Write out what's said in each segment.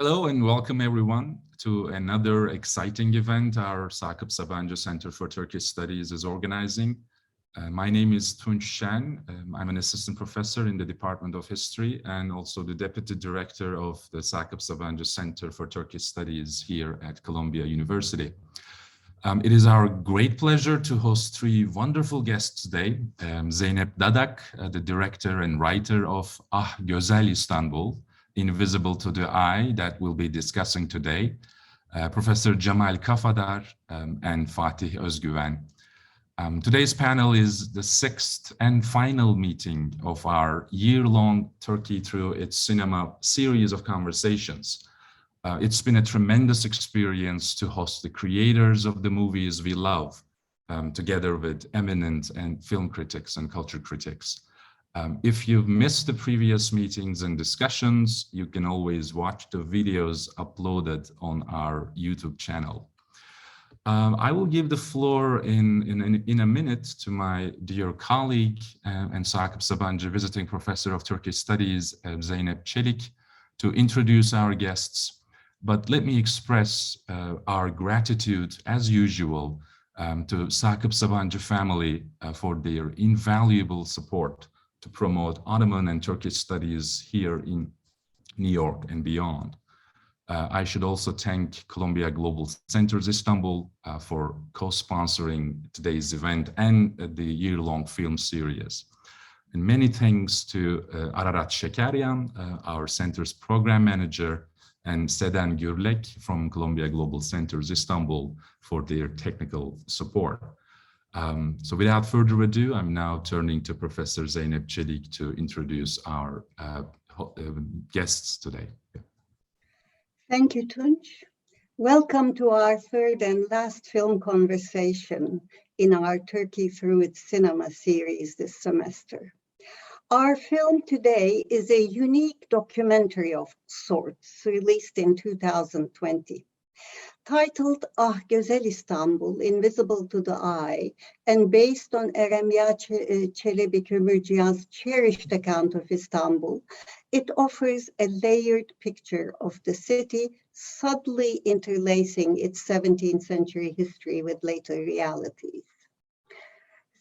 Hello and welcome everyone to another exciting event our Sakıp Sabancı Center for Turkish Studies is organizing. My name is Tunç Şen. I'm an assistant professor in the Department of History and also the deputy director of the Sakıp Sabancı Center for Turkish Studies here at Columbia University. It is our great pleasure to host three wonderful guests today. Zeynep Dadak, the director and writer of Gözel Istanbul, Invisible to the Eye, that we'll be discussing today. Professor Cemal Kafadar and Fatih Özgüven. Today's panel is the sixth and final meeting of our year-long Turkey Through Its Cinema series of conversations. It's been a tremendous experience to host the creators of the movies we love, together with eminent and film critics and culture critics. If you've missed the previous meetings and discussions, you can always watch the videos uploaded on our YouTube channel. I will give the floor in a minute to my dear colleague and Sakıp Sabancı visiting professor of Turkish Studies, Zeynep Çelebi, to introduce our guests. But let me express our gratitude, as usual, to Sakıp Sabancı family for their invaluable support to promote Ottoman and Turkish studies here in New York and beyond. I should also thank Columbia Global Centers Istanbul for co-sponsoring today's event and the year-long film series. And many thanks to Ararat Şekeryan, our center's program manager, and Seden Gürlek from Columbia Global Centers Istanbul for their technical support. So without further ado, I'm now turning to Professor Zeynep Çelebi to introduce our guests today. Thank you, Tunç. Welcome to our third and last film conversation in our Turkey Through Its Cinema series this semester. Our film today is a unique documentary of sorts released in 2020. Titled Gözel Istanbul, Invisible to the Eye, and based on Eremya Çelebi Kömürcüyan's cherished account of Istanbul, it offers a layered picture of the city, subtly interlacing its 17th century history with later realities.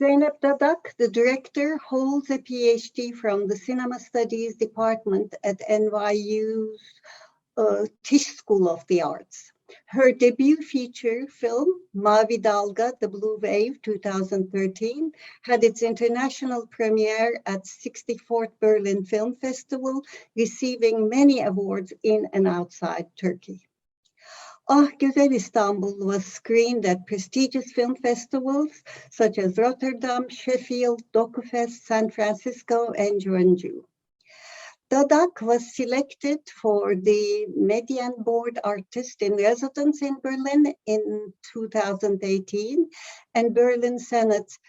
Zeynep Dadak, the director, holds a PhD from the Cinema Studies Department at NYU's Tisch School of the Arts. Her debut feature film, Mavi Dalga, The Blue Wave, 2013, had its international premiere at 64th Berlin Film Festival, receiving many awards in and outside Turkey. Gözel Istanbul was screened at prestigious film festivals such as Rotterdam, Sheffield, Dokufest, San Francisco, and Jeonju. Dadak was selected for the Median Board Artist in Residence in Berlin in 2018 and Berlin Senate's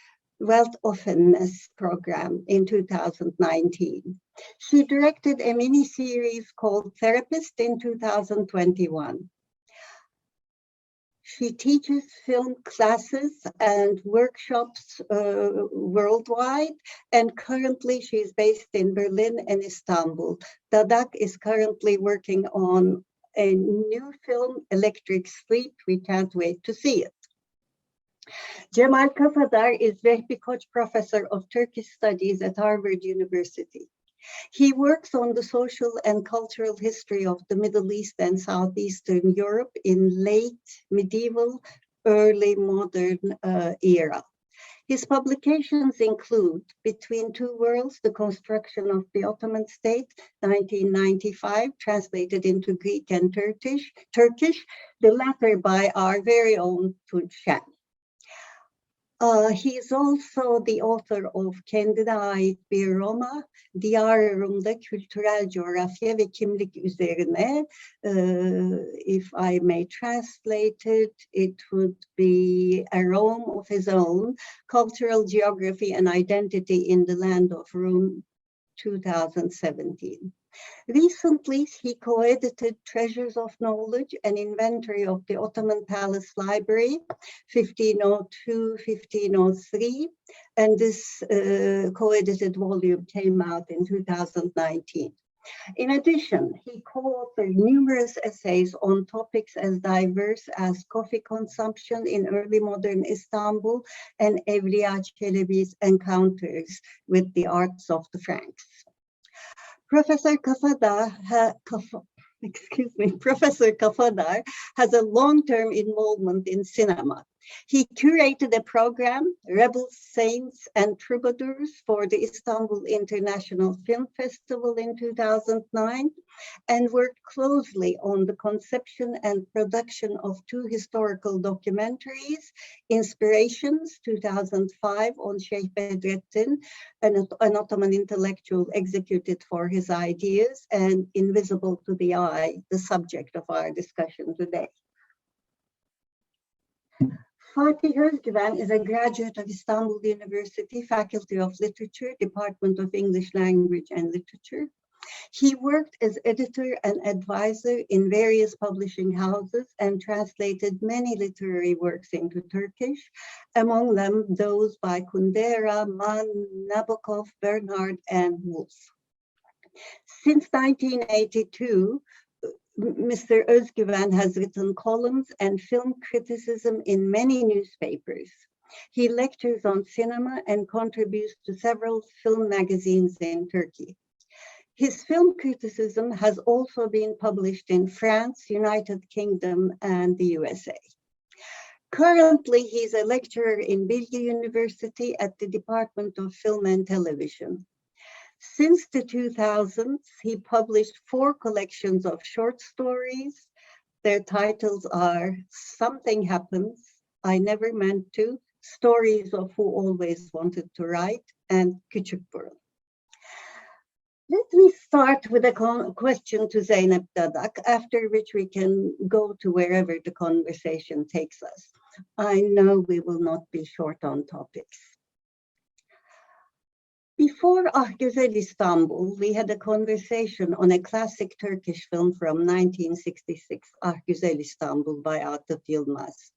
Weltoffenness program in 2019. She directed a mini-series called Therapist in 2021. She teaches film classes and workshops worldwide, and currently she is based in Berlin and Istanbul. Dadak is currently working on a new film, Electric Sleep. We can't wait to see it. Cemal Kafadar is Vehbi Koç Professor of Turkish Studies at Harvard University. He works on the social and cultural history of the Middle East and Southeastern Europe in late medieval, early modern era. His publications include Between Two Worlds, The Construction of the Ottoman State, 1995, translated into Greek and Turkish, the latter by our very own Tunç Şen. He is also the author of Kendine Ait Bir Roma, Diyarımda Kültürel Coğrafya ve Kimlik Üzerine. If I may translate it, it would be A Rome of His Own, Cultural Geography and Identity in the Land of Rome, 2017. Recently, he co-edited Treasures of Knowledge, an inventory of the Ottoman Palace Library, 1502-1503, and this co-edited volume came out in 2019. In addition, he co-authored numerous essays on topics as diverse as coffee consumption in early modern Istanbul and Eremya Çelebi's encounters with the arts of the Franks. Professor Kafadar has a long-term involvement in cinema. He curated a program, Rebels, Saints, and Troubadours, for the Istanbul International Film Festival in 2009, and worked closely on the conception and production of two historical documentaries, Inspirations, 2005, on Sheikh Bedrettin, an Ottoman intellectual executed for his ideas, and Invisible to the Eye, the subject of our discussion today. Fatih Özgüven is a graduate of Istanbul University, Faculty of Literature, Department of English Language and Literature. He worked as editor and advisor in various publishing houses and translated many literary works into Turkish, among them those by Kundera, Mann, Nabokov, Bernhard, and Woolf. Since 1982, Mr. Özgüven has written columns and film criticism in many newspapers. He lectures on cinema and contributes to several film magazines in Turkey. His film criticism has also been published in France, United Kingdom, and the USA. Currently, he's a lecturer in Bilgi University at the Department of Film and Television. Since the 2000s, he published 4 collections of short stories. Their titles are Something Happens, I Never Meant to, Stories of Who Always Wanted to Write, and Küçük Burun. Let me start with a question to Zeynep Dadak, after which we can go to wherever the conversation takes us. I know we will not be short on topics. Before Ah Gözel Istanbul, we had a conversation on a classic Turkish film from 1966, Ah Gözel Istanbul by Atıf Yılmaz.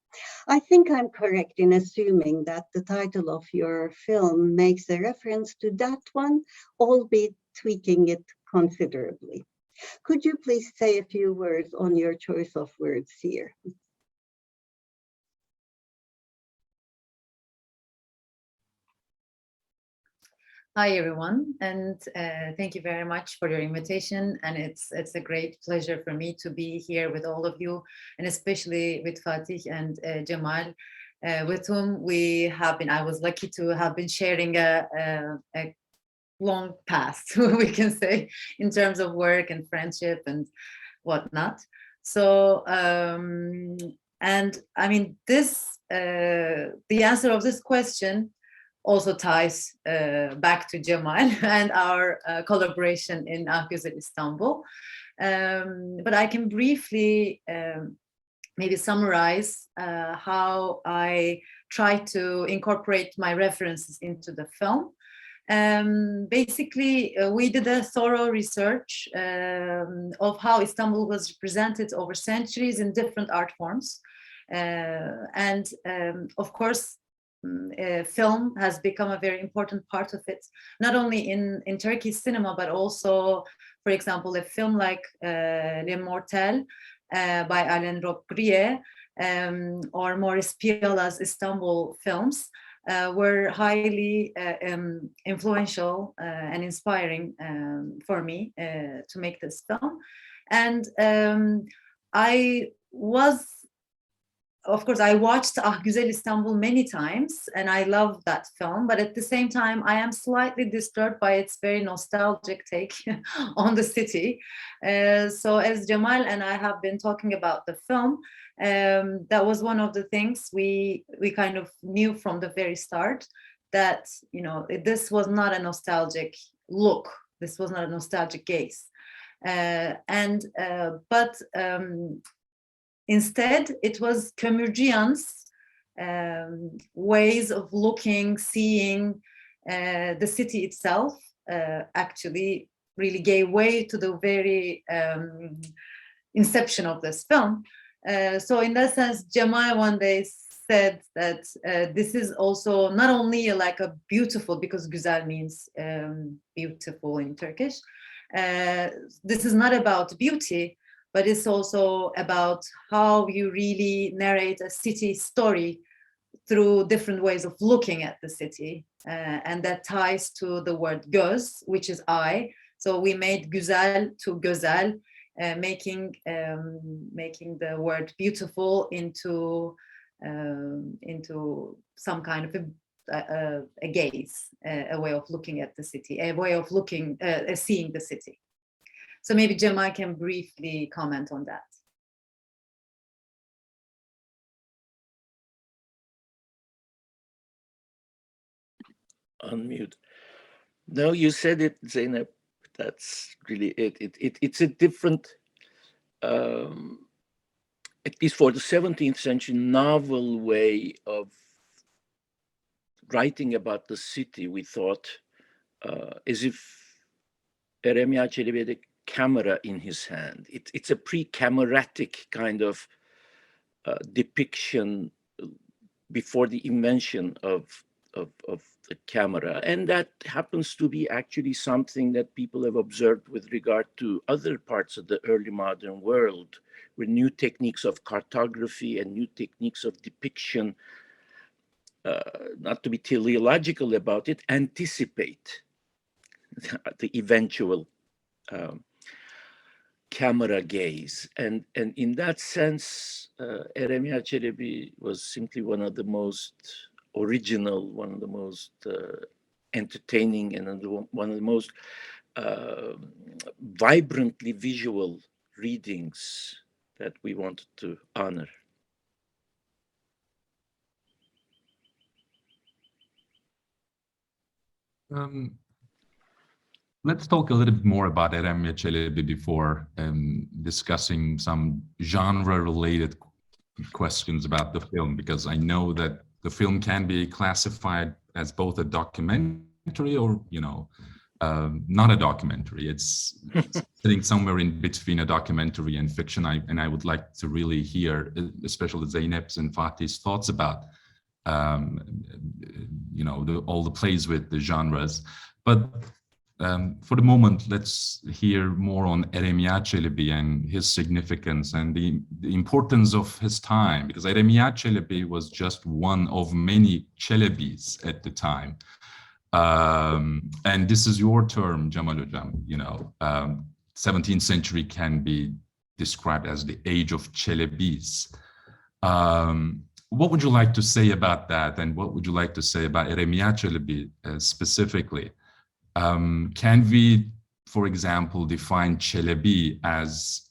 I think I'm correct in assuming that the title of your film makes a reference to that one, albeit tweaking it considerably. Could you please say a few words on your choice of words here? Hi everyone, and thank you very much for your invitation. And it's a great pleasure for me to be here with all of you, and especially with Fatih and Cemal, with whom I was lucky to have been sharing a long past, we can say, in terms of work and friendship and whatnot. So, and I mean, the answer of this question also ties back to Cemal and our collaboration in Ah Gözel Istanbul. But I can briefly maybe summarize how I try to incorporate my references into the film. Basically, we did a thorough research of how Istanbul was represented over centuries in different art forms. And of course, film has become a very important part of it, not only in Turkish cinema, but also, for example, a film like Les Mortels by Alain Robbe-Grillet or Maurice Piala's Istanbul films were highly influential and inspiring for me to make this film. And of course, I watched Ah Gözel Istanbul many times, and I love that film. But at the same time, I am slightly disturbed by its very nostalgic take on the city. So as Cemal and I have been talking about the film, that was one of the things we kind of knew from the very start, that, you know, this was not a nostalgic look. This was not a nostalgic gaze. Instead, it was Kömürcüyan's ways of looking, seeing the city itself actually really gave way to the very inception of this film. So in that sense, Cemal one day said that this is also not only like a beautiful, because güzel means beautiful in Turkish, This is not about beauty, but it's also about how you really narrate a city story through different ways of looking at the city. And that ties to the word göz, which is eye. So we made Gözel to Gözel, making the word beautiful into some kind of a gaze, a way of looking at the city, a way of looking, seeing the city. So maybe Cemal can briefly comment on that. Unmute. No, you said it, Zeynep. That's really it. It's a different, at least for the 17th century, novel way of writing about the city. We thought as if Eremya Çelebi had a camera in his hand. It's a pre-cameratic kind of depiction before the invention of the camera. And that happens to be actually something that people have observed with regard to other parts of the early modern world, where new techniques of cartography and new techniques of depiction, not to be teleological about it, anticipate the eventual camera gaze. And in that sense, Eremya Çelebi was simply one of the most original, one of the most entertaining, and one of the most vibrantly visual readings that we wanted to honor. Let's talk a little bit more about Eremya Çelebi before discussing some genre-related questions about the film, because I know that the film can be classified as both a documentary or, not a documentary. It's sitting somewhere in between a documentary and fiction. I would like to really hear, especially Zeynep's and Fatih's thoughts about, all the plays with the genres. But for the moment, let's hear more on Eremya Çelebi and his significance and the importance of his time, because Eremya Çelebi was just one of many Çelebis at the time. And this is your term, Cemal Hocam, 17th century can be described as the age of Çelebis. What would you like to say about that? And what would you like to say about Eremya Çelebi specifically? Can we, for example, define Çelebi as,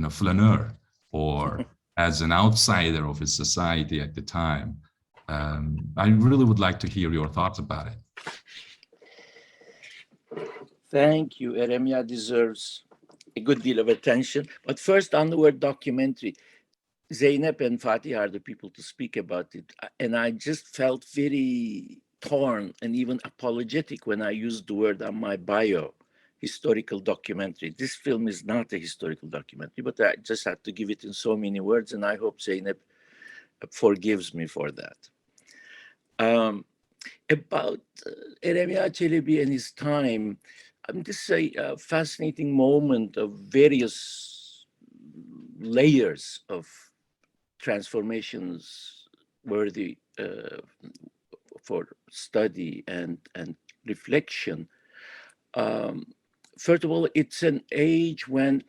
flaneur or as an outsider of his society at the time? I really would like to hear your thoughts about it. Thank you. Eremya deserves a good deal of attention. But first, on the word documentary, Zeynep and Fatih are the people to speak about it. And I just felt very torn and even apologetic when I used the word on my bio, historical documentary. This film is not a historical documentary, but I just had to give it in so many words, and I hope Zeynep forgives me for that. About Eremya Çelebi and his time, this is a fascinating moment of various layers of transformations worthy for study and reflection. First of all, it's an age when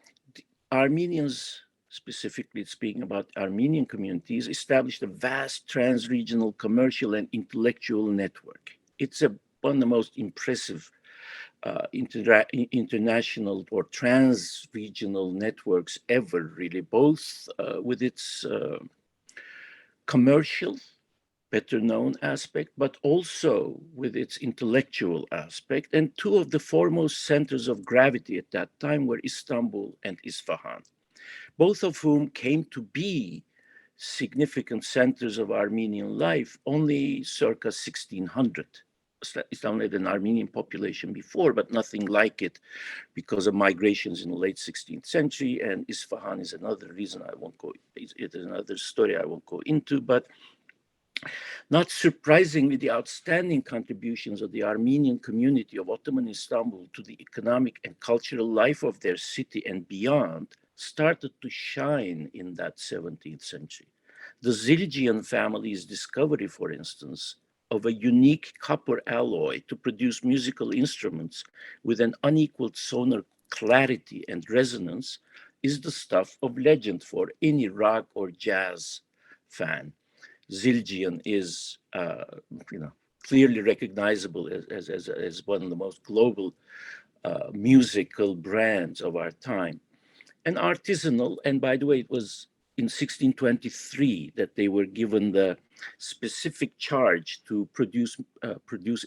Armenians, specifically speaking about Armenian communities, established a vast trans-regional commercial and intellectual network. It's one of the most impressive international or trans-regional networks ever, really, both with its commercial, better known aspect, but also with its intellectual aspect. And two of the foremost centers of gravity at that time were Istanbul and Isfahan, both of whom came to be significant centers of Armenian life only circa 1600. Istanbul had an Armenian population before, but nothing like it because of migrations in the late 16th century. And Isfahan is another reason I won't go, it is another story I won't go into, but Not surprisingly, the outstanding contributions of the Armenian community of Ottoman Istanbul to the economic and cultural life of their city and beyond started to shine in that 17th century. The Zilgian family's discovery, for instance, of a unique copper alloy to produce musical instruments with an unequaled sonar clarity and resonance is the stuff of legend for any rock or jazz fan. Zilgian is, clearly recognizable as one of the most global musical brands of our time. And artisanal, and by the way, it was in 1623 that they were given the specific charge to produce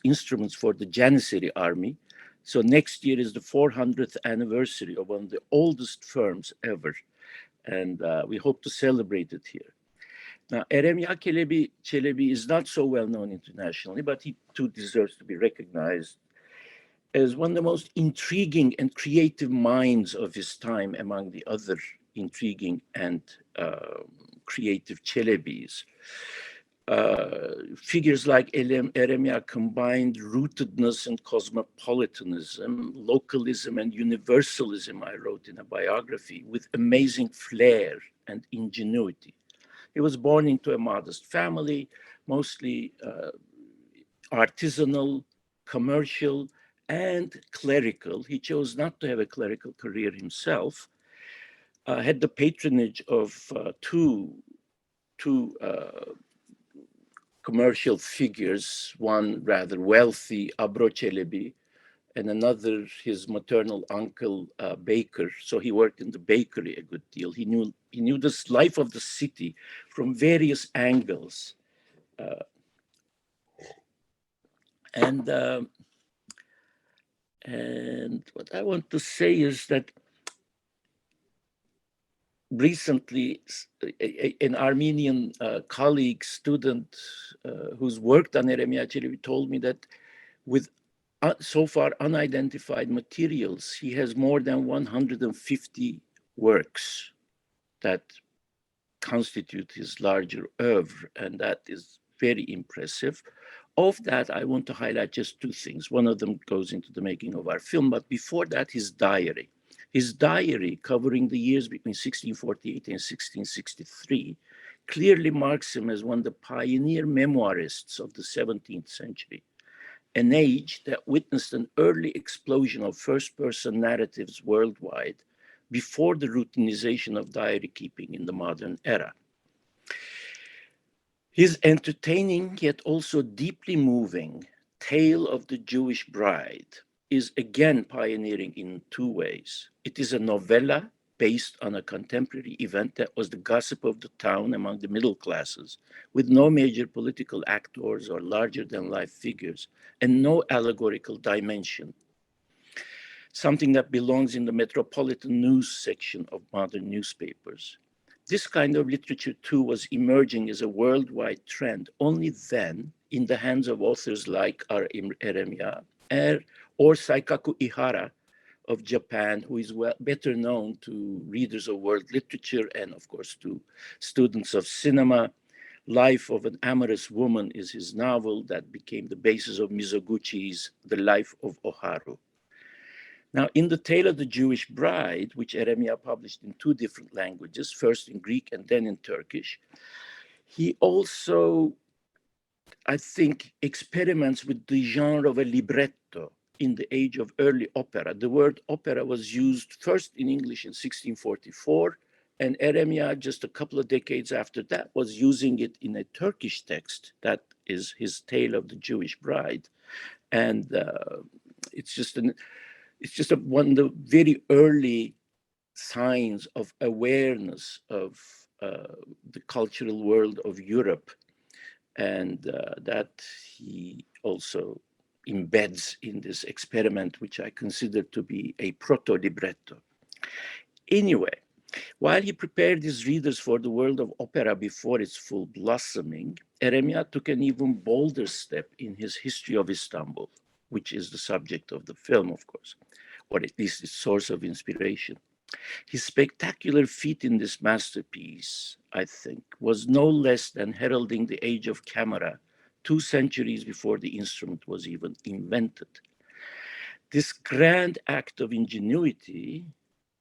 instruments for the Janissary army. So next year is the 400th anniversary of one of the oldest firms ever. And we hope to celebrate it here. Now, Eremya Çelebi is not so well known internationally, but he too deserves to be recognized as one of the most intriguing and creative minds of his time among the other intriguing and creative Çelebis. Figures like Eremya combined rootedness and cosmopolitanism, localism and universalism, I wrote in a biography, with amazing flair and ingenuity. He was born into a modest family, mostly artisanal, commercial, and clerical. He chose not to have a clerical career himself, had the patronage of two commercial figures, one rather wealthy, Abro Çelebi, and another, his maternal uncle, baker. So he worked in the bakery a good deal. He knew this life of the city from various angles. And what I want to say is that recently, an Armenian colleague, student who's worked on Eremya Çelebi told me that with so far unidentified materials, he has more than 150 works that constitute his larger oeuvre, and that is very impressive. Of that, I want to highlight just two things. One of them goes into the making of our film, but before that, his diary. His diary, covering the years between 1648 and 1663, clearly marks him as one of the pioneer memoirists of the 17th century, an age that witnessed an early explosion of first-person narratives worldwide before the routinization of diary keeping in the modern era. His entertaining yet also deeply moving Tale of the Jewish Bride is again pioneering in two ways. It is a novella based on a contemporary event that was the gossip of the town among the middle classes, with no major political actors or larger-than-life figures, and no allegorical dimension, something that belongs in the metropolitan news section of modern newspapers. This kind of literature, too, was emerging as a worldwide trend only then in the hands of authors like Eremya or Saikaku Ihara of Japan, who is better known to readers of world literature and, of course, to students of cinema. Life of an Amorous Woman is his novel that became the basis of Mizoguchi's The Life of Oharu. Now, in The Tale of the Jewish Bride, which Eremya published in two different languages, first in Greek and then in Turkish, he also, I think, experiments with the genre of a libretto in the age of early opera. The word opera was used first in English in 1644, and Eremya, just a couple of decades after that, was using it in a Turkish text. That is his Tale of the Jewish Bride. And it's just one of the very early signs of awareness of the cultural world of Europe, and that he also embeds in this experiment, which I consider to be a proto-libretto. Anyway, while he prepared his readers for the world of opera before its full blossoming, Eremya took an even bolder step in his history of Istanbul, which is the subject of the film, of course, or at least its source of inspiration. His spectacular feat in this masterpiece, I think, was no less than heralding the age of camera 2 centuries before the instrument was even invented. This grand act of ingenuity,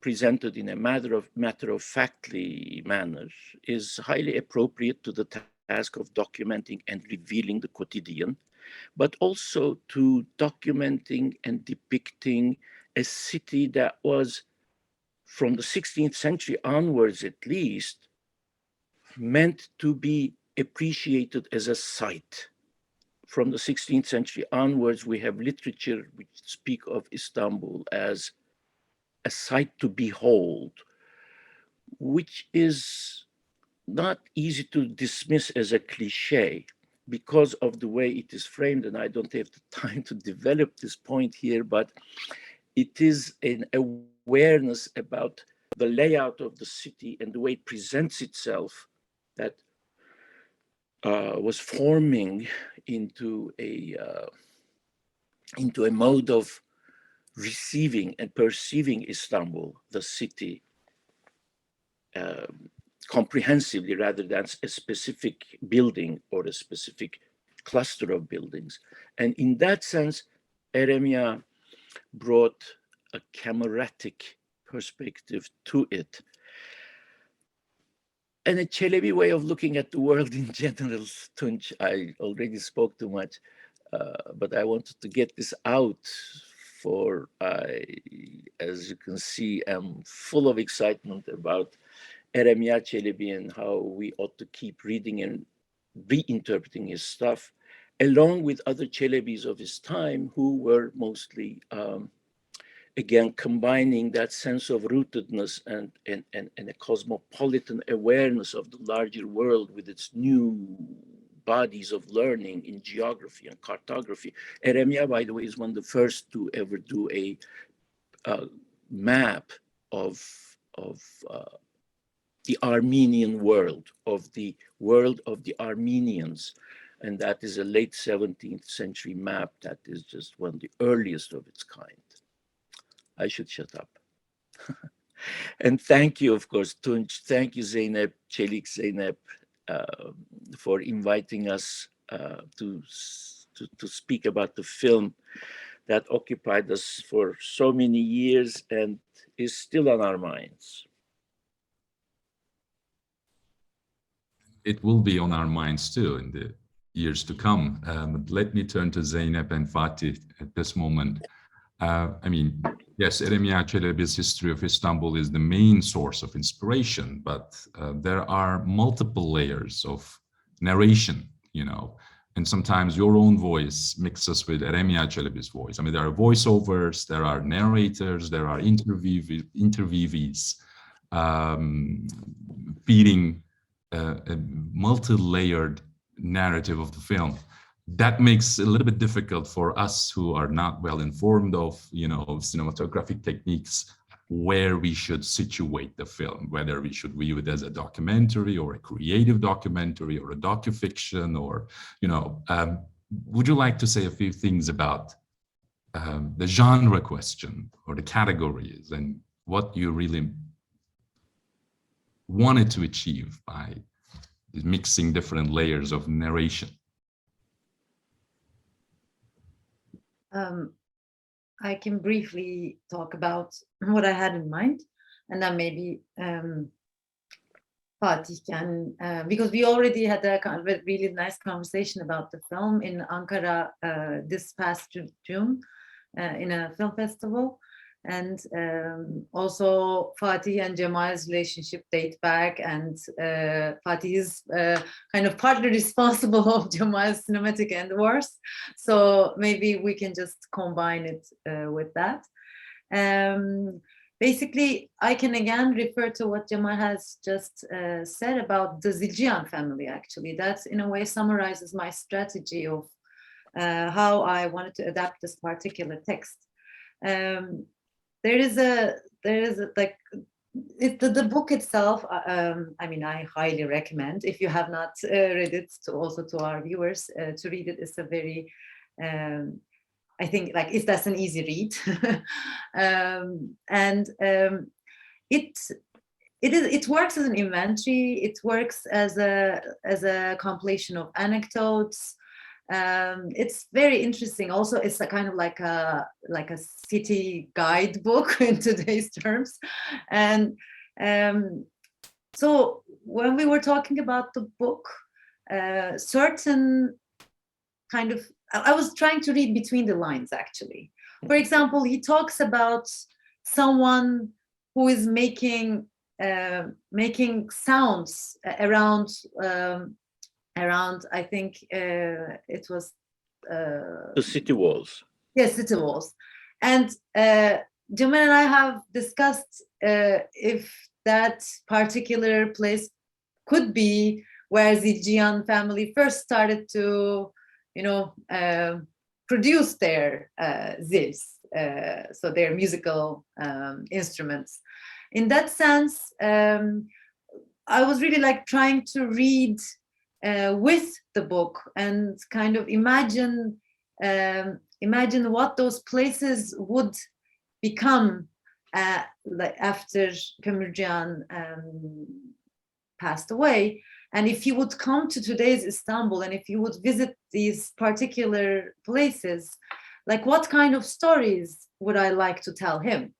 presented in a matter-of-factly manner, is highly appropriate to the task of documenting and revealing the quotidian, but also to documenting and depicting a city that was, from the 16th century onwards at least, meant to be appreciated as a site. From the 16th century onwards, we have literature which speak of Istanbul as a site to behold, which is not easy to dismiss as a cliche because of the way it is framed. And I don't have the time to develop this point here, but it is an awareness about the layout of the city and the way it presents itself that was forming into a mode of receiving and perceiving Istanbul, the city, comprehensively rather than a specific building or a specific cluster of buildings. And in that sense, Eremya brought a cameratic perspective to it. And a Çelebi way of looking at the world in general, Tunç, I already spoke too much, but I wanted to get this out, for I, as you can see, am full of excitement about Eremya Çelebi and how we ought to keep reading and reinterpreting his stuff, along with other Çelebis of his time who were mostly, again, combining that sense of rootedness and a cosmopolitan awareness of the larger world with its new bodies of learning in geography and cartography. Eremya, by the way, is one of the first to ever do a map of the Armenian world, of the world of the Armenians. And that is a late 17th century map that is just one of the earliest of its kind. I should shut up. And thank you, of course, Tunç. Thank you, Zeynep, Zeynep, for inviting us to speak about the film that occupied us for so many years and is still on our minds. It will be on our minds too in the years to come. Let me turn to Zeynep and Fatih at this moment. I mean, yes, Eremya Çelebi's history of Istanbul is the main source of inspiration, but there are multiple layers of narration, you know, and sometimes your own voice mixes with Eremya Çelebi's voice. I mean, there are voiceovers, there are narrators, there are interviewees feeding a multi-layered narrative of the film. That makes it a little bit difficult for us who are not well informed of, you know, cinematographic techniques, where we should situate the film, whether we should view it as a documentary or a creative documentary or a docufiction, or, you know, would you like to say a few things about the genre question or the categories and what you really wanted to achieve by mixing different layers of narration? I can briefly talk about what I had in mind, and then maybe Fatih can, because we already had a kind of a really nice conversation about the film in Ankara this past June in a film festival. And also Fatih and Cemal's relationship date back, and Fatih is kind of partly responsible of Cemal's cinematic endeavors. So maybe we can just combine it with that. Basically, I can again refer to what Cemal has just said about the Zilciyan family, actually. That in a way summarizes my strategy of how I wanted to adapt this particular text. There is like the book itself. I mean, I highly recommend, if you have not read it, to our viewers to read it. It's a very, I think, like, that's an easy read, and it works as an inventory. It works as a compilation of anecdotes. It's very interesting. Also, it's a kind of like a city guidebook in today's terms. And so when we were talking about the book, certain kind of, I was trying to read between the lines, actually. For example, he talks about someone who is making sounds around, I think it was the city walls. Yes, city walls. And Cemal and I have discussed if that particular place could be where the Cihan family first started to, produce their zils, so their musical instruments. In that sense, I was really like trying to read with the book and kind of imagine what those places would become like after Kömürcühan passed away. And if he would come to today's Istanbul and if he would visit these particular places, like what kind of stories would I like to tell him?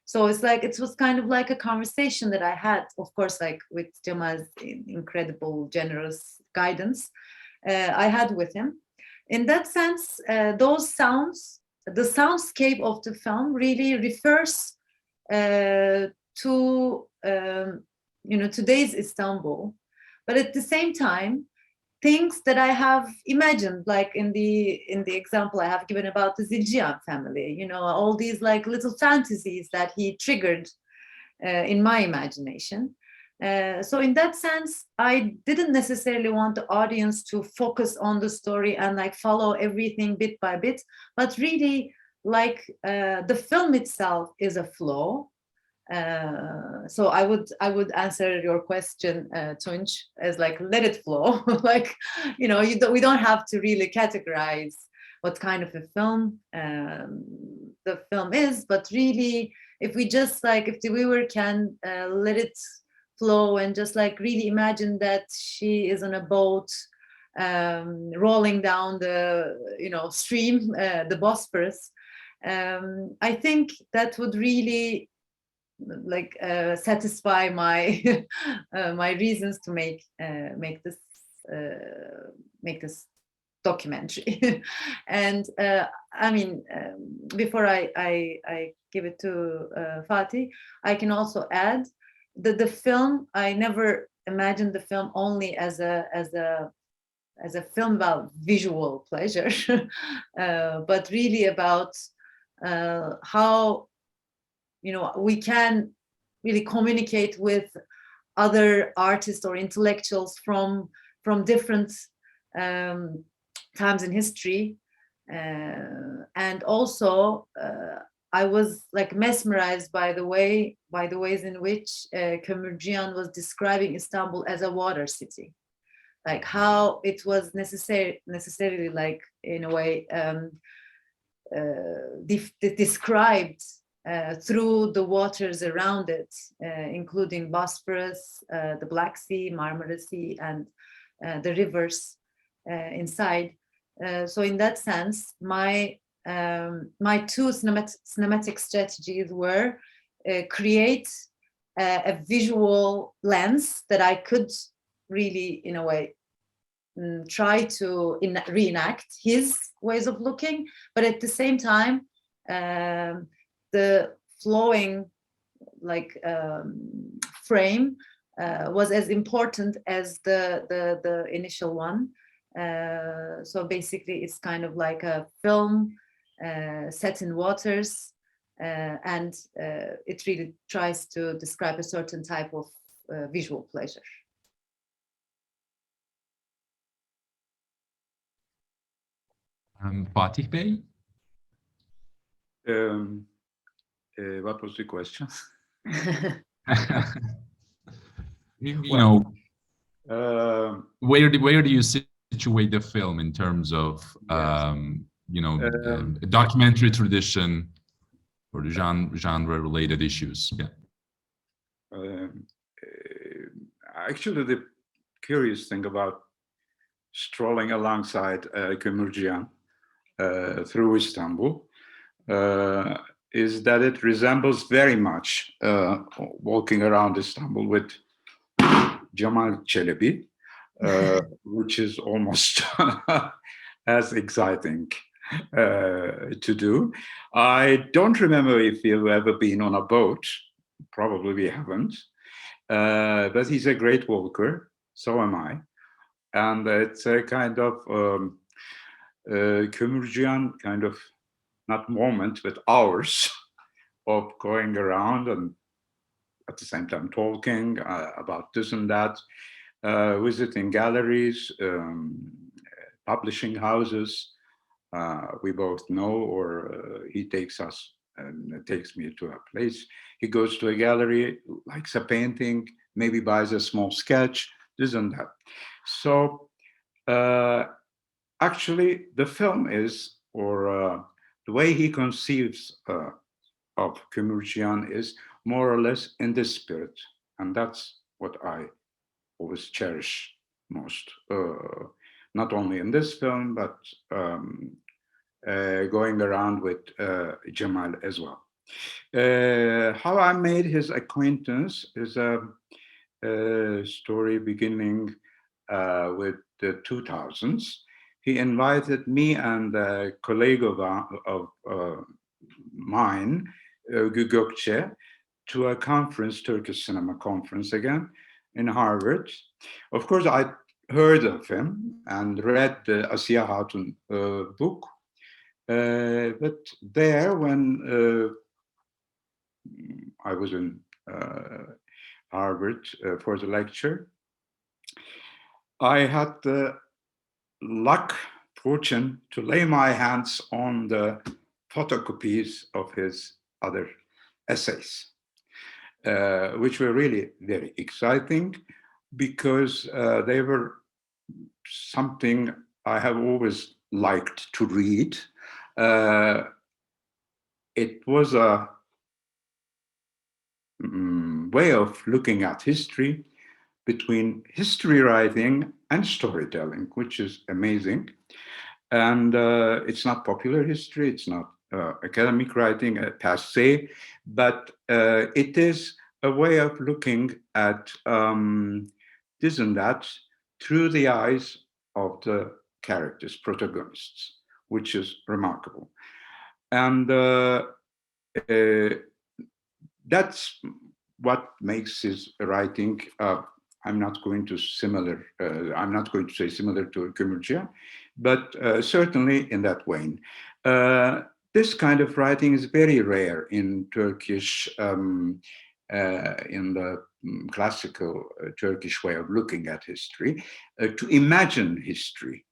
So it's like, it was kind of like a conversation that I had, of course, like with Cemal's incredible, generous guidance I had with him. In that sense, those sounds, the soundscape of the film really refers to, today's Istanbul. But at the same time, things that I have imagined, like in the example I have given about the Cihan family, all these like little fantasies that he triggered in my imagination. So in that sense, I didn't necessarily want the audience to focus on the story and like follow everything bit by bit, but really like the film itself is a flow. So I would answer your question, Tunç, as like let it flow. Like, we don't have to really categorize what kind of a film the film is, but really, if we just like, if the viewer can let it flow and just like really imagine that she is on a boat rolling down the stream, the Bosphorus, I think that would really like satisfy my my reasons to make this documentary. And I mean, before I give it to Fatih, I can also add that the film, I never imagined the film only as a film about visual pleasure, but really about how we can really communicate with other artists or intellectuals from different times in history, and also I was like mesmerized by the ways in which Kömürcühan was describing Istanbul as a water city, like how it was necessarily like in a way described through the waters around it, including Bosphorus, the Black Sea, Marmara Sea, and the rivers inside. So in that sense, my two cinematic strategies were create a visual lens that I could really, in a way, try to reenact his ways of looking, but at the same time, the flowing like frame was as important as the initial one. So basically, it's kind of like a film set in waters, and it really tries to describe a certain type of visual pleasure. Fatih Bey? What was the question? Where do you situate the film in terms of documentary tradition or genre related issues? Yeah. Actually, the curious thing about strolling alongside Kömürcüyan through Istanbul is that it resembles very much walking around Istanbul with Cemal Çelebi, which is almost as exciting to do. I don't remember if you've ever been on a boat. Probably we haven't. But he's a great walker. So am I. And it's a kind of Kömürcüyan kind of, not moment, but hours of going around and at the same time talking about this and that, visiting galleries, publishing houses we both know, or he takes us and takes me to a place. He goes to a gallery, likes a painting, maybe buys a small sketch, this and that. So actually the film is, or the way he conceives of Kömürcüyan is more or less in this spirit. And that's what I always cherish most, not only in this film, but going around with Cemal as well. How I made his acquaintance is a story beginning with the 2000s. He invited me and a colleague of mine, Gökçe, to a conference, Turkish Cinema conference again, in Harvard. Of course, I heard of him and read the Asiye Hatun book. But there, when I was in Harvard for the lecture, I had the fortune to lay my hands on the photocopies of his other essays, which were really very exciting because they were something I have always liked to read. It was a way of looking at history between history writing and storytelling, which is amazing. And it's not popular history, it's not academic writing per se, but it is a way of looking at this and that through the eyes of the characters, protagonists, which is remarkable. And that's what makes his writing, I'm not going to say similar to Kömürcüyan, but certainly in that vein. This kind of writing is very rare in Turkish, in the classical Turkish way of looking at history, to imagine history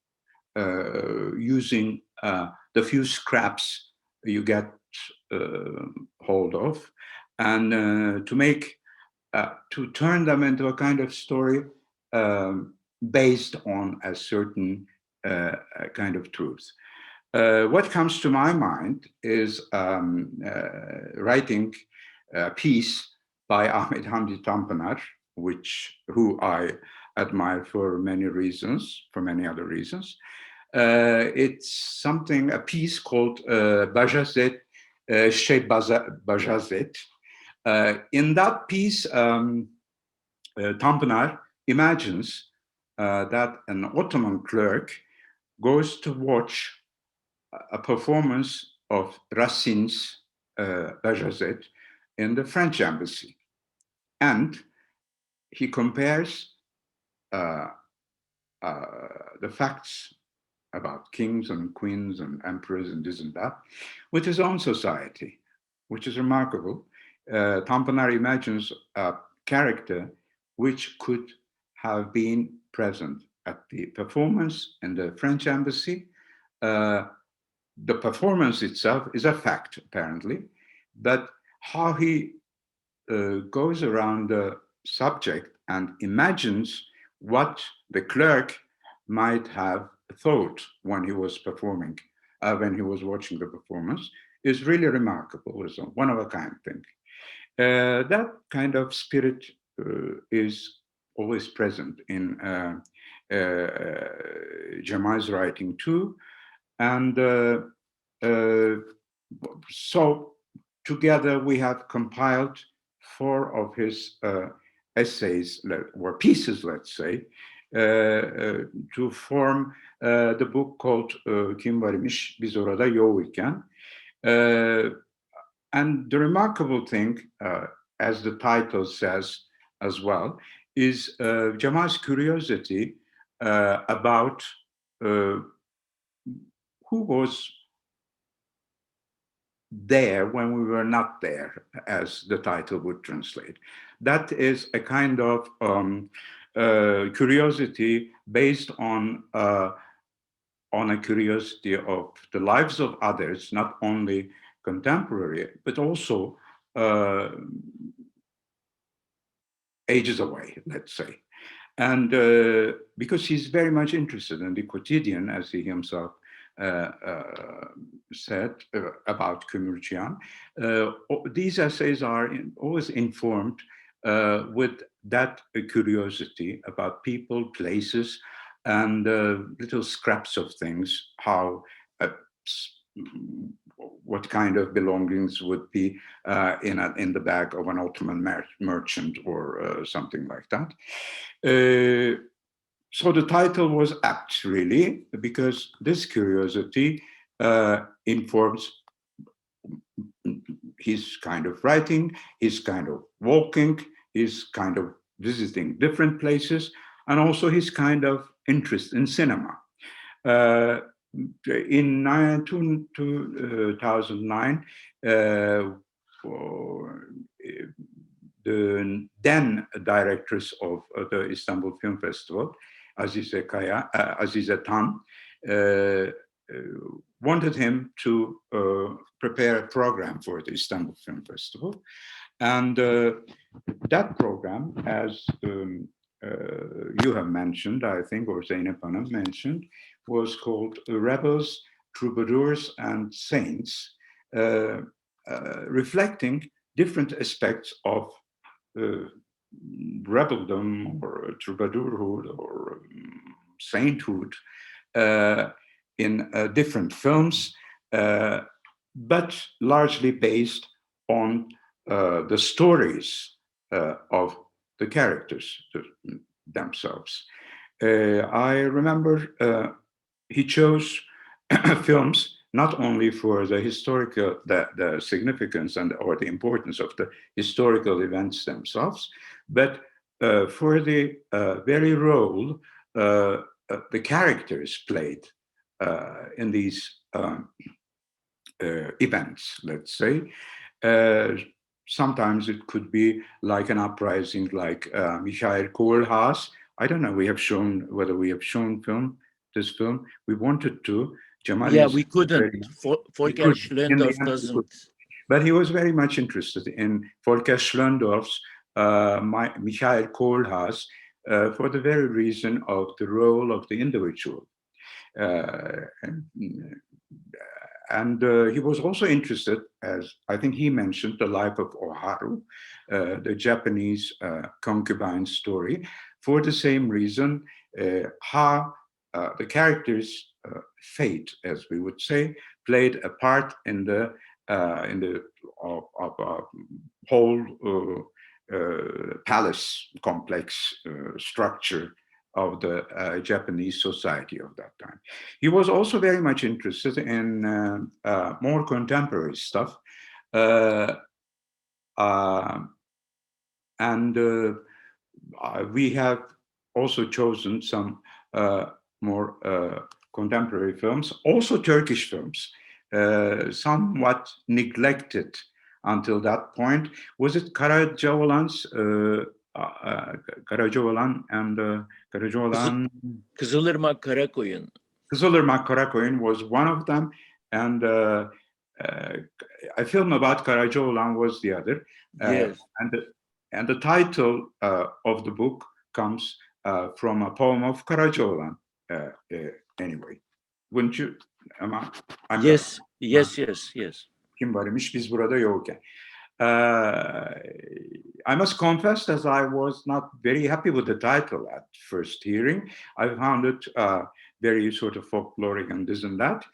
using the few scraps you get hold of, and to turn them into a kind of story based on a certain kind of truth. What comes to my mind is writing a piece by Ahmet Hamdi Tanpınar, who I admire for many other reasons. It's a piece called Bajazet, Bajazet. In that piece, Tanpınar imagines that an Ottoman clerk goes to watch a performance of Racine's Bajazet in the French embassy. And he compares the facts about kings and queens and emperors and this and that with his own society, which is remarkable. Tanpınar imagines a character which could have been present at the performance in the French embassy. The performance itself is a fact, apparently, but how he goes around the subject and imagines what the clerk might have thought when he was performing, when he was watching the performance, is really remarkable. It's a one-of-a-kind thing. That kind of spirit is always present in Cemal's writing too. And so together we have compiled 4 of his essays or pieces, let's say, to form the book called Kim Varmış Biz Orada Yokken. And the remarkable thing, as the title says as well, is Cemal's curiosity about who was there when we were not there, as the title would translate. That is a kind of curiosity based on a curiosity of the lives of others, not only contemporary, but also ages away, let's say. And because he's very much interested in the quotidian, as he himself said about Kömürcüyan, these essays are always informed with that curiosity about people, places, and little scraps of things, how what kind of belongings would be in the bag of an Ottoman merchant or something like that. So the title was apt, really, because this curiosity informs his kind of writing, his kind of walking, his kind of visiting different places, and also his kind of interest in cinema. In 2009, the then directors of the Istanbul Film Festival, Azize Tan, wanted him to prepare a program for the Istanbul Film Festival. And that program, as you have mentioned, I think, or Zeynep Hanım mentioned, was called Rebels, Troubadours, and Saints, reflecting different aspects of rebeldom or troubadourhood or sainthood in different films, but largely based on the stories of the characters themselves. I remember he chose films not only for the historical, the significance and or the importance of the historical events themselves, but for the very role the characters played in these events, let's say. Sometimes it could be like an uprising, like Michael Kohlhaas. I don't know. We have shown whether we have shown this film. We wanted to. Cemal, yeah, we couldn't. Volker Schlöndorff doesn't. But he was very much interested in Volker Schlöndorff's Michael Kohlhaas for the very reason of the role of the individual. And he was also interested, as I think he mentioned, the life of Oharu, the Japanese concubine story, for the same reason, how the character's fate, as we would say, played a part in the whole palace complex structure of the Japanese society of that time. He was also very much interested in more contemporary stuff. And we have also chosen some more contemporary films, also Turkish films, somewhat neglected until that point. Was it Karacaoğlan's Karacaoğlan and Karacaoğlan? Kızılırmak Karakoyun. Kızılırmak Karakoyun was one of them, and a film about Karacaoğlan was the other. Yes. And the title of the book comes from a poem of Karacaoğlan. Anyway, wouldn't you? Yes. Kim Varmış Biz Burada Yokken. I must confess that I was not very happy with the title at first hearing. I found it very sort of folkloric and this and that,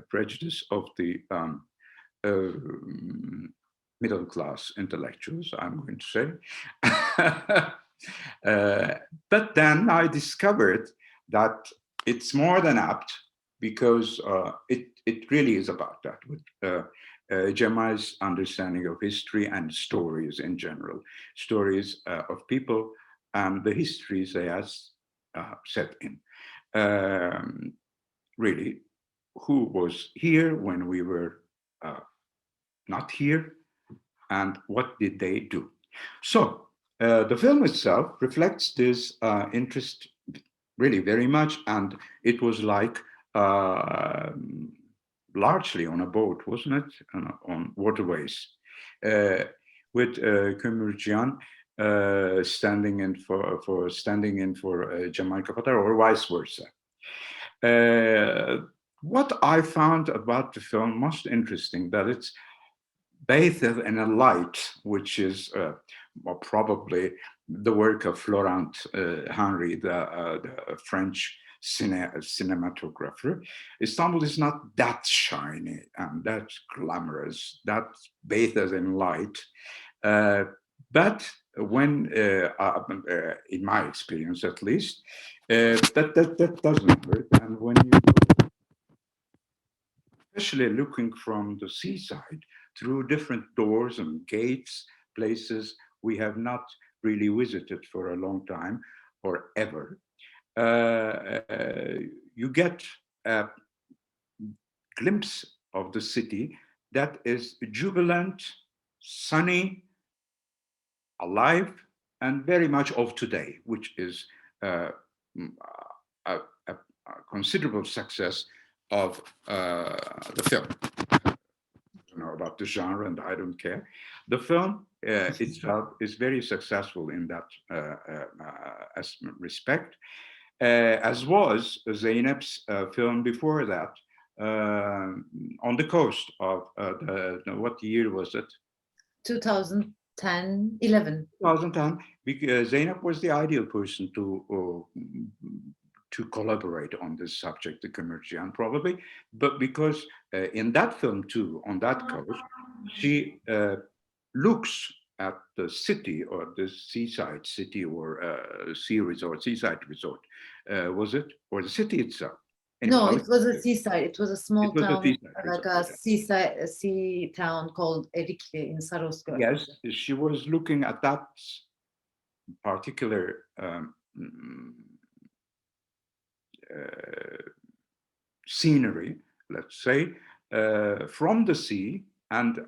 prejudice of the middle class intellectuals, I'm going to say. But then I discovered that it's more than apt, because it really is about that, with Cemal's understanding of history and stories in general, stories of people and the histories they have set in. Really, who was here when we were not here, and what did they do? So the film itself reflects this interest really very much, and it was like largely on a boat, wasn't it? On waterways, with Kömürcüyan standing in for Cemal Kafadar, or vice versa. What I found about the film most interesting, that it's bathed in a light which is probably the work of Florent Henry, the French cinematographer. Istanbul is not that shiny and that glamorous, that bathed in light. But when, in my experience at least, that doesn't work. And when you, especially looking from the seaside, through different doors and gates, places we have not really visited for a long time or ever, you get a glimpse of the city that is jubilant, sunny, alive, and very much of today, which is a considerable success of the film. I don't know about the genre, and I don't care. The film itself is very successful in that respect, as was Zeynep's film before that, on the coast of what year was it? 2010, 11. 2010, because Zeynep was the ideal person to collaborate on this subject, the Kömürcüyan, probably, but because in that film too, on that coast, she looks at the city, or the seaside city, or sea resort, seaside resort, was it, or the city itself? Anyway, No, it was a seaside. It was a small town, like a seaside, sea town called Erikli in Sarosköy. Yes, she was looking at that particular scenery, let's say, from the sea, and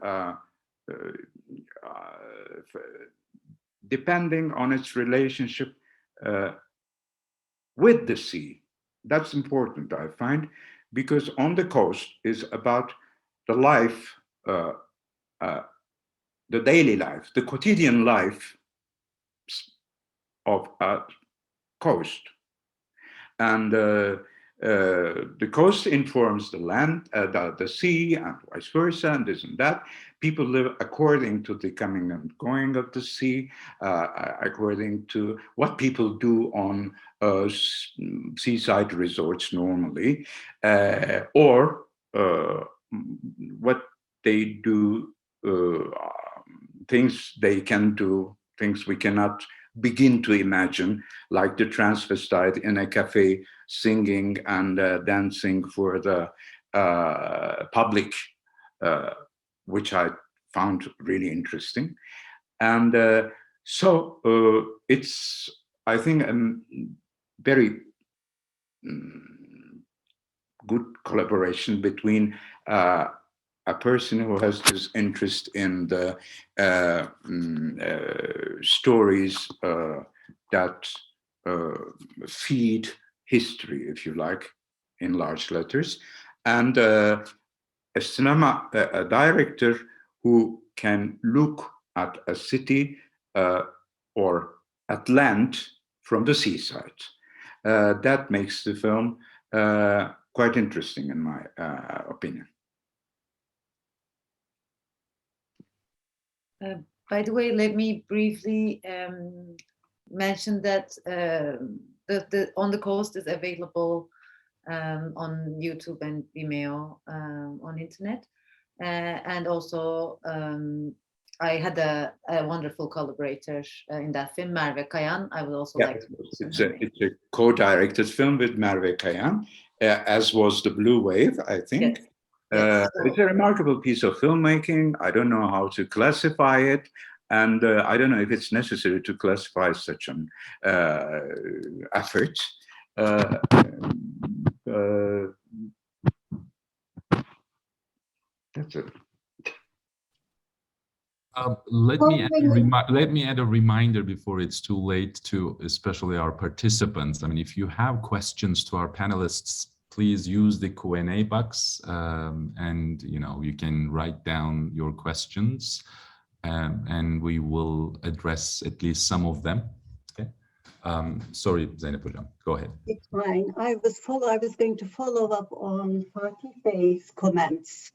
depending on its relationship with the sea. That's important, I find, because on the coast is about the life, the daily life, the quotidian life of a coast. And the coast informs the land, the sea, and vice versa, and this and that. People live according to the coming and going of the sea, according to what people do on seaside resorts normally, or what they do, things they can do, things we cannot begin to imagine, like the transvestite in a cafe singing and dancing for the public, which I found really interesting. And so it's, I think, a very good collaboration between a person who has this interest in the stories that feed history, if you like, in large letters, and a director who can look at a city or at land from the seaside. That makes the film quite interesting, in my opinion. By the way, let me briefly mention that the On the Coast is available on YouTube and Vimeo on internet, and also I had a wonderful collaborator in that film, Merve Kayan. I would also like to mention it's a co-directed film with Merve Kayan, as was The Blue Wave, I think. Yes. Yes. It's a remarkable piece of filmmaking. I don't know how to classify it, and I don't know if it's necessary to classify such an effort. That's it. Let me add a reminder before it's too late to especially our participants. I mean, if you have questions to our panelists, please use the Q&A box, and you can write down your questions, and we will address at least some of them. Okay. Sorry, Zeynep Hocam, go ahead. It's fine. I was going to follow up on Fatih's comments.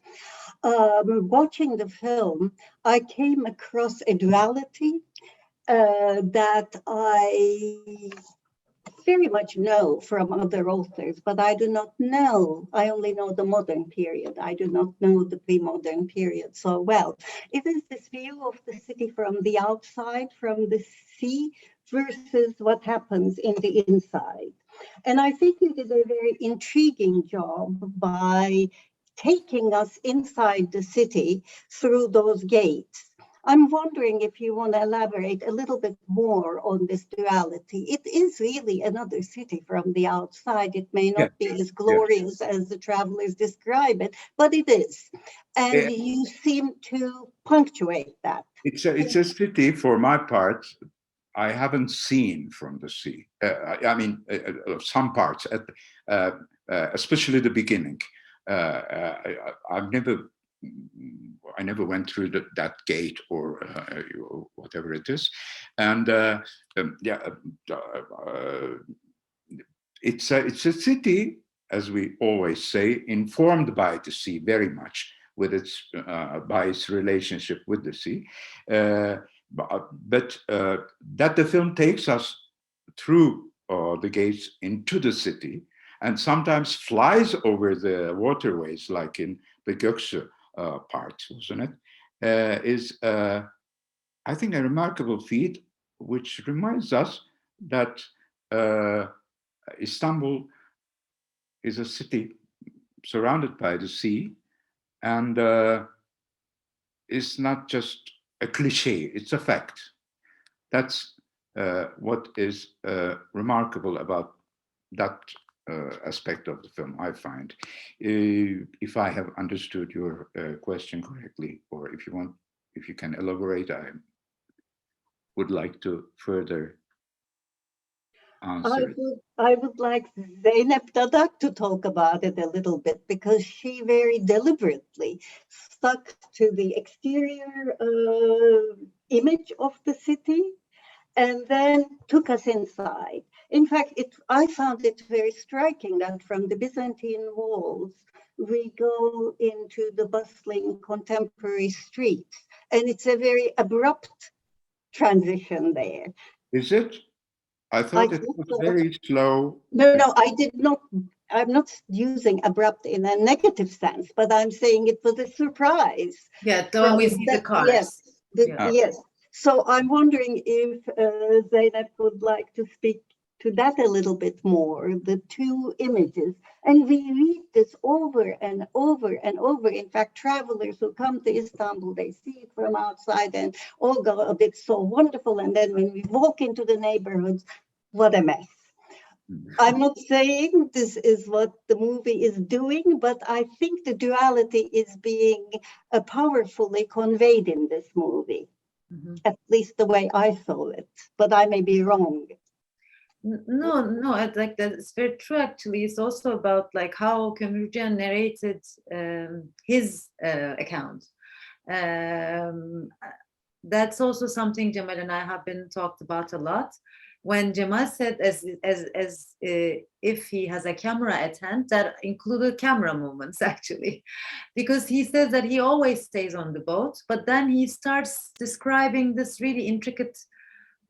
Watching the film, I came across a duality that I very much know from other authors, but I do not know. I only know the modern period. I do not know the pre-modern period so well. It is this view of the city from the outside, from the sea, versus what happens in the inside. And I think you did a very intriguing job by taking us inside the city through those gates. I'm wondering if you want to elaborate a little bit more on this duality. It is really another city from the outside. It may not be as glorious as the travelers describe it, but it is. And you seem to punctuate that. It's a city, for my part, I haven't seen from the sea. I mean, some parts, especially the beginning. I never went through that gate or whatever it is, and it's a city, as we always say, informed by the sea very much, with its by its relationship with the sea, but that the film takes us through the gates into the city, and sometimes flies over the waterways, like in the Gözel part, wasn't it? Is I think a remarkable feat, which reminds us that Istanbul is a city surrounded by the sea, and it's not just a cliche, it's a fact. That's what is remarkable about that aspect of the film, I find. If I have understood your question correctly, or if you can elaborate, I would like to further answer. I would like Zeynep Dadak to talk about it a little bit, because she very deliberately stuck to the exterior image of the city and then took us inside. In fact, I found it very striking that from the Byzantine walls, we go into the bustling contemporary streets, and it's a very abrupt transition there. Is it? I thought it was very slow. No, I did not. I'm not using abrupt in a negative sense, but I'm saying it was a surprise. Yeah, don't we see the cars? Yes, yes. So I'm wondering if Zeynep would like to speak to that a little bit more, the two images. And we read this over and over and over. In fact, travelers who come to Istanbul, they see it from outside and all go, oh, it's so wonderful. And then when we walk into the neighborhoods, what a mess. I'm not saying this is what the movie is doing, but I think the duality is being powerfully conveyed in this movie. Mm-hmm. At least the way I saw it, but I may be wrong. No, I like that. It's very true. Actually, it's also about like how Kömürcüan narrated his account. That's also something Cemal and I have been talked about a lot. when Cemal said as if he has a camera at hand, that included camera movements actually, because he says that he always stays on the boat, but then he starts describing this really intricate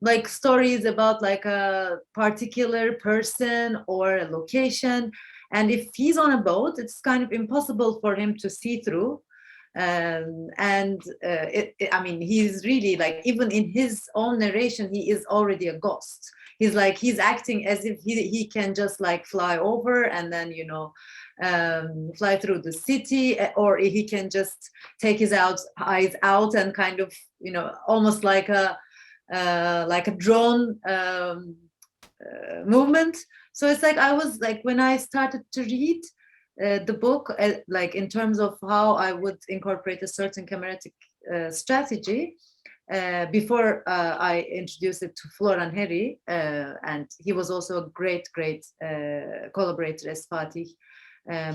like stories about like a particular person or a location. And if he's on a boat, it's kind of impossible for him to see through. I mean, he's really like, even in his own narration, he is already a ghost. He's acting as if he can just like fly over and then, you know, fly through the city, or he can just take his eyes out and kind of, you know, almost like a drone movement. So it's like, I was like, when I started to read the book, like in terms of how I would incorporate a certain cameratic strategy, before I introduced it to Florian Harry, and he was also a great collaborator, as Fatih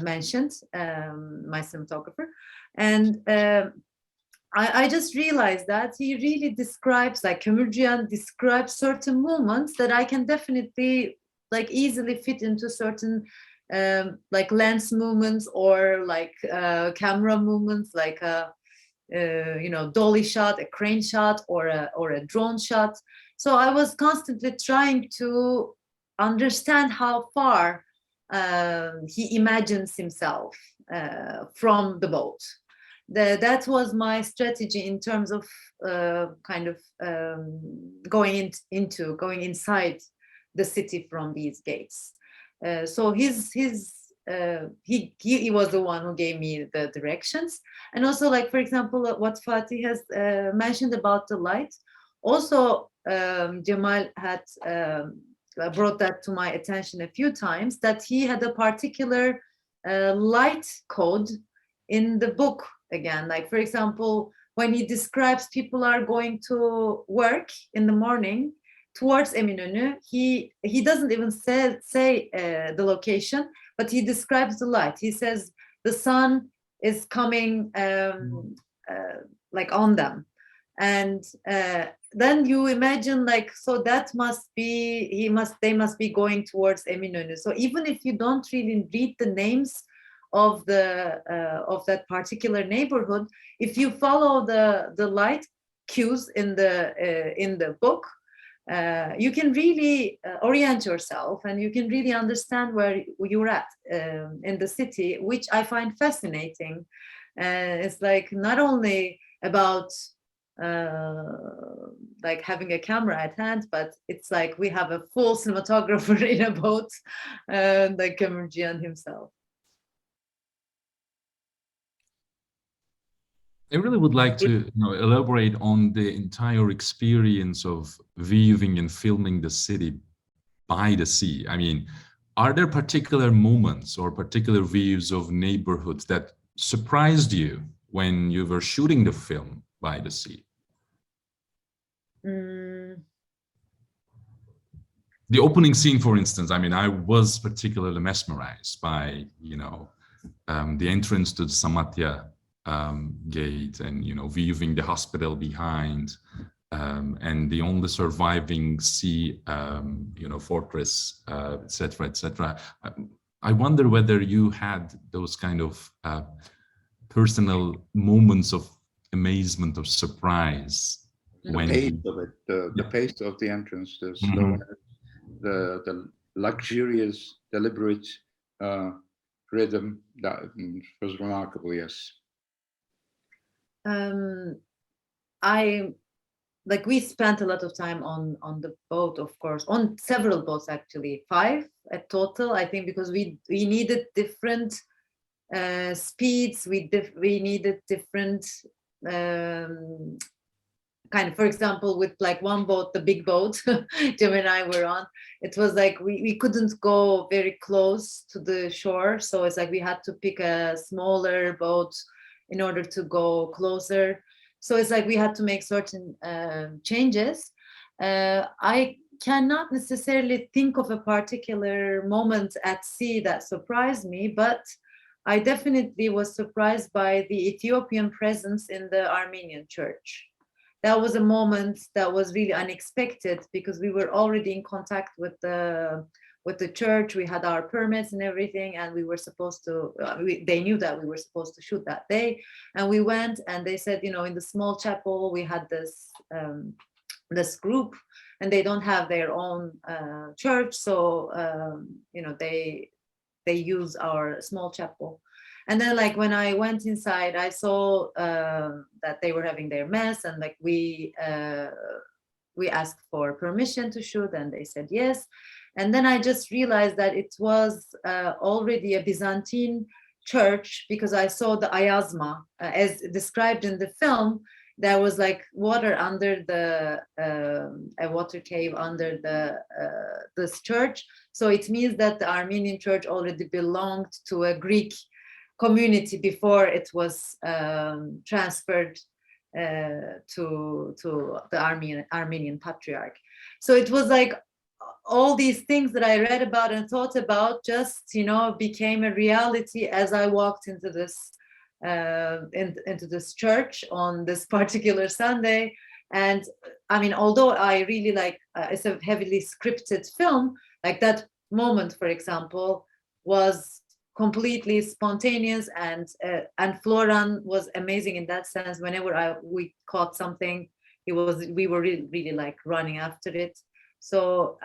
mentioned, my cinematographer. And I just realized that he really describes, like Kömürcüyan describes certain movements that I can definitely like easily fit into certain like lens movements or like camera movements, like a you know, dolly shot, a crane shot, or a drone shot. So I was constantly trying to understand how far he imagines himself from the boat. That was my strategy in terms of kind of going inside the city from these gates. So he was the one who gave me the directions. And also, like, for example, what Fatih has mentioned about the light. Also, Cemal had brought that to my attention a few times, that he had a particular light code in the book. Again, like, for example, when he describes people are going to work in the morning towards Eminönü, he doesn't even say the location, but he describes the light. He says the sun is coming like on them, and then you imagine, like, so that must be they must be going towards Eminönü. So even if you don't really read the names of that particular neighborhood, if you follow the light cues in the book, you can really orient yourself, and you can really understand where you're at in the city, which I find fascinating. It's like not only about like having a camera at hand, but it's like we have a full cinematographer in a boat, like Kömürcüyan himself. I really would like to elaborate on the entire experience of viewing and filming the city by the sea. I mean, are there particular moments or particular views of neighborhoods that surprised you when you were shooting the film by the sea? The opening scene, for instance, I mean, I was particularly mesmerized by, the entrance to the Samatya gate, and viewing the hospital behind, and the only surviving sea fortress, etc., etc. I wonder whether you had those kind of personal moments of amazement or surprise. The pace of it, the pace of the entrance, the slowness, the luxurious, deliberate rhythm, that was remarkable. Yes. We spent a lot of time on the boat, of course, on several boats, actually 5 at total, I think, because we needed different speeds, we needed different kind of, for example, with like one boat, the big boat Cem and I were on, it was like we couldn't go very close to the shore, so it's like we had to pick a smaller boat in order to go closer. So it's like we had to make certain changes. I cannot necessarily think of a particular moment at sea that surprised me, but I definitely was surprised by the Ethiopian presence in the Armenian church. that was a moment that was really unexpected, because we were already in contact with the church. We had our permits and everything, and we were supposed to, they knew that we were supposed to shoot that day. And we went, and they said, you know, in the small chapel, we had this group, and they don't have their own church. So, you know, they use our small chapel. And then, like, when I went inside, I saw that they were having their mass, and like we asked for permission to shoot, and they said yes. And then I just realized that it was already a Byzantine church, because I saw the ayazma as described in the film. There was like water under the a water cave under this church. So it means that the Armenian church already belonged to a Greek community before it was transferred to the Armenian Patriarch. So it was like all these things that I read about and thought about just, you know, became a reality as I walked into this into this church on this particular Sunday. And I mean, although I really like it's a heavily scripted film, like that moment, for example, was completely spontaneous, and Floran was amazing in that sense. Whenever we caught something, we were really like running after it. So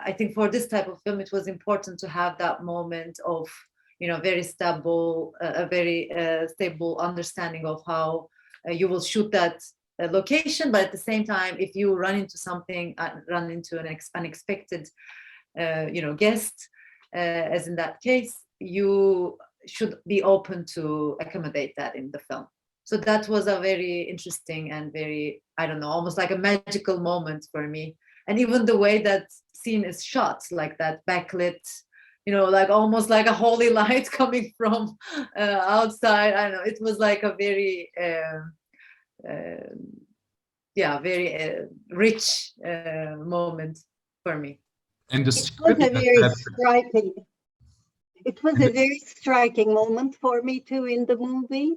I think for this type of film, it was important to have that moment of, you know, very stable, a very stable understanding of how you will shoot that location. But at the same time, if you run into something, run into an unexpected, you know, guest, as in that case, you should be open to accommodate that in the film. So that was a very interesting and very, I don't know, almost like a magical moment for me. And even the way that scene is shot, like that backlit, you know, like almost like a holy light coming from outside. I don't know, it was like a very, very rich moment for me. And the It was script a very striking. It was a very striking moment for me too in the movie,